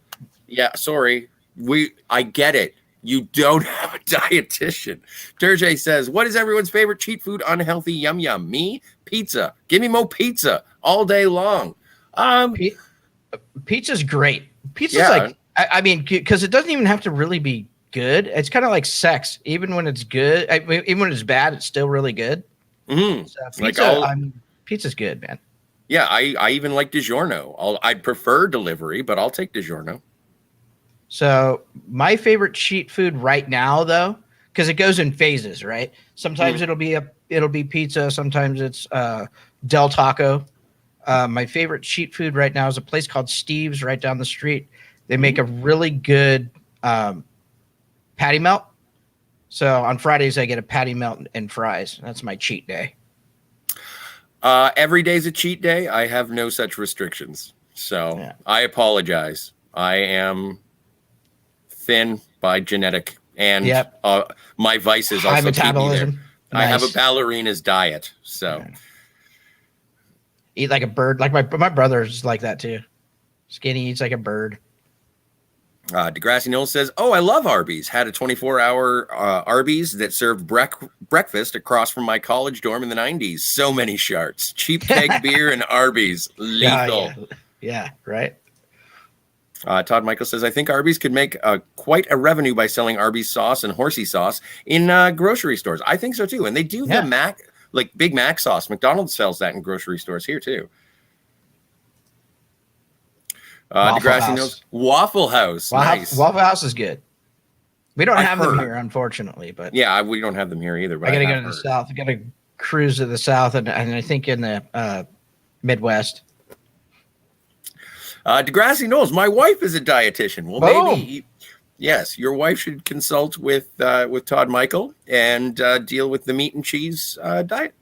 S1: yeah, sorry. I get it. You don't have a dietitian. Turjay says, what is everyone's favorite cheat food, unhealthy yum yum? Me? Pizza. Give me more pizza all day long.
S2: Pizza's great. Pizza's I mean, because it doesn't even have to really be good. It's kind of like sex. Even when it's good, even when it's bad, it's still really good.
S1: Mm-hmm.
S2: So
S1: Like
S2: pizza's good, man.
S1: Yeah, I even like DiGiorno. I'd prefer delivery, but I'll take DiGiorno.
S2: So my favorite cheat food right now, though, because it goes in phases, right? Sometimes it'll be pizza. Sometimes it's Del Taco. My favorite cheat food right now is a place called Steve's right down the street. They make a really good patty melt. So on Fridays, I get a patty melt and fries. That's my cheat day.
S1: Every day's a cheat day. I have no such restrictions. So yeah. I apologize. I am thin by genetic, and my vices
S2: high
S1: also
S2: metabolism.
S1: Keep me there. Nice. I have a ballerina's diet, so
S2: eat like a bird. Like my brother's like that too. Skinny, eats like a bird.
S1: Degrassi Knowles says, "Oh, I love Arby's. Had a 24-hour Arby's that served breakfast across from my college dorm in the 90s. So many sharts. Cheap keg beer and Arby's. Lethal."
S2: Yeah, right.
S1: Todd Michael says, "I think Arby's could make quite a revenue by selling Arby's sauce and horsey sauce in grocery stores. I think so too. And they do the Mac, like Big Mac sauce. McDonald's sells that in grocery stores here too." Degrassi knows Waffle House. Nice.
S2: Waffle House is good. We don't have them here, unfortunately, but
S1: we don't have them here either. But
S2: I gotta go to the south. I gotta cruise to the south, and I think in the Midwest.
S1: Degrassi knows my wife is a dietitian. Well, maybe yes, your wife should consult with Todd Michael and deal with the meat and cheese diet.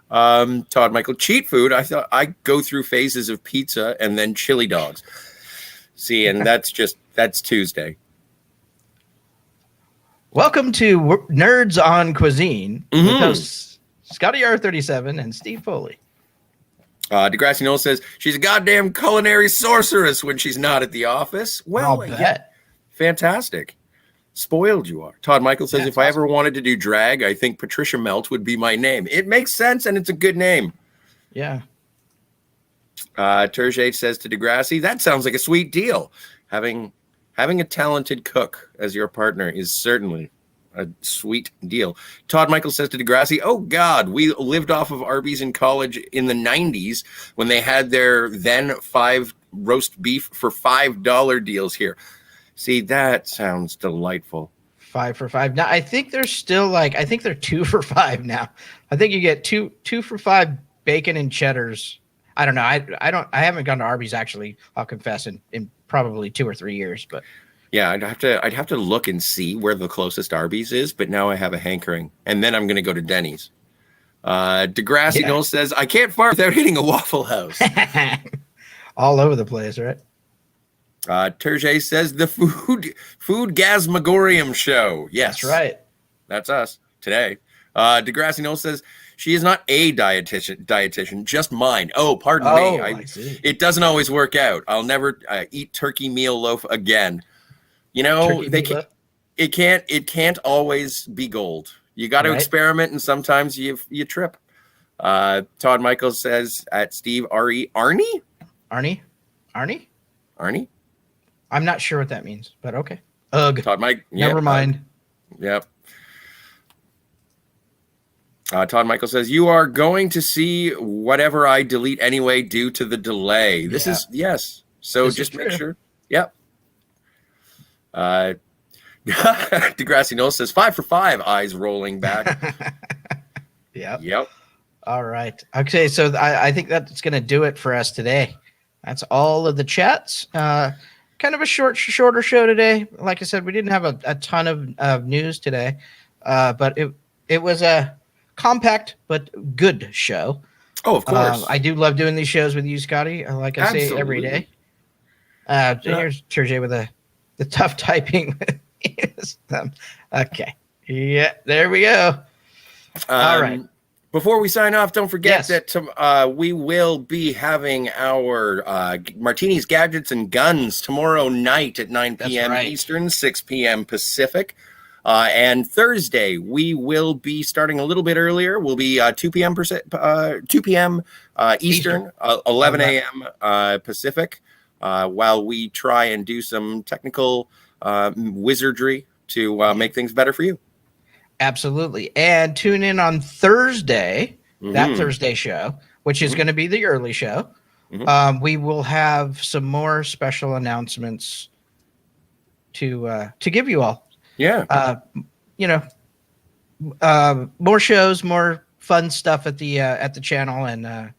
S1: Todd Michael, cheat food. I thought I go through phases of pizza and then chili dogs. See, and that's Tuesday. Welcome
S2: to Nerds on Cuisine with hosts Scotty R37 and Steve Foley.
S1: Degrassi Knowles says she's a goddamn culinary sorceress when she's not at the office. Well, fantastic. Spoiled you are. Todd Michael says, if I ever wanted to do drag, I think Patricia Melt would be my name. It makes sense, and it's a good name.
S2: Yeah.
S1: Terje says to Degrassi, that sounds like a sweet deal. Having a talented cook as your partner is certainly a sweet deal. Todd Michael says to Degrassi, oh, God, we lived off of Arby's in college in the 90s when they had their then 5 roast beef for $5 deals here. See, that sounds delightful.
S2: 5 for $5. Now, I think they're still I think they're 2 for $5 now. I think you get two for $5 bacon and cheddars. I don't know. I haven't gone to Arby's actually, I'll confess, in probably 2 or 3 years, but
S1: yeah, I'd have to look and see where the closest Arby's is, but now I have a hankering. And then I'm going to go to Denny's. Degrassi Knowles says, I can't fart without hitting a Waffle House.
S2: All over the place, right?
S1: Terje says the food gasmagorium show. Yes,
S2: that's right.
S1: That's us today. Degrassi Knowles says she is not a dietitian, just mine. Oh, pardon me.
S2: I see.
S1: It doesn't always work out. I'll never eat turkey meal loaf again. You know, it can't always be gold. You got to experiment, and sometimes you trip. Todd Michael says at Steve Arnie.
S2: I'm not sure what that means, but okay. Ugh.
S1: Todd Mike.
S2: Never mind.
S1: Yep. Todd Michael says, you are going to see whatever I delete anyway due to the delay. This is, yes. So just make sure. Yep. Degrassi Knowles says 5 for $5, eyes rolling back. Yep.
S2: All right. Okay. So I think that's going to do it for us today. That's all of the chats. Kind of a shorter show today. Like I said, we didn't have a ton of news today, but it was a compact but good show.
S1: Oh, of course.
S2: I do love doing these shows with you, Scotty. Like I say every day. Here's Terje with the tough typing. Okay. Yeah, there we go. All right.
S1: Before we sign off, don't forget that we will be having our Martinis, Gadgets, and Guns tomorrow night at 9 p.m. Eastern, 6 p.m. Pacific. And Thursday, we will be starting a little bit earlier. We'll be 2 p.m. Eastern, 11 a.m. Pacific, while we try and do some technical wizardry to make things better for you.
S2: Absolutely. And tune in on Thursday, that
S1: Mhm.
S2: Thursday show, which is going to be the early show. We will have some more special announcements to give you all.
S1: Yeah.
S2: You know, more shows, more fun stuff at the channel, and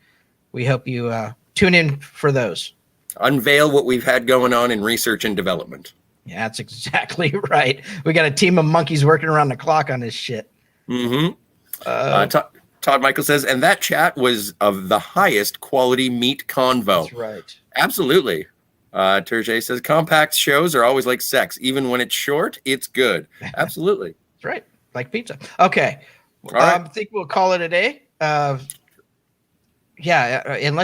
S2: we hope you tune in for those.
S1: Unveil what we've had going on in research and development.
S2: Yeah, that's exactly right. We got a team of monkeys working around the clock on this shit.
S1: Mm-hmm. Todd Michael says, and that chat was of the highest quality meat convo.
S2: That's right.
S1: Absolutely. Terje says, compact shows are always like sex. Even when it's short, it's good. Absolutely.
S2: That's right. Like pizza. Okay.
S1: All right.
S2: I think we'll call it a day. Unless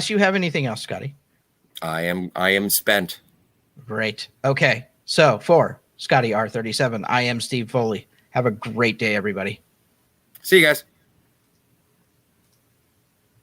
S2: you have anything else, Scotty.
S1: I am spent.
S2: Great. Okay. So for Scotty R37, I am Steve Foley. Have a great day, everybody.
S1: See you guys.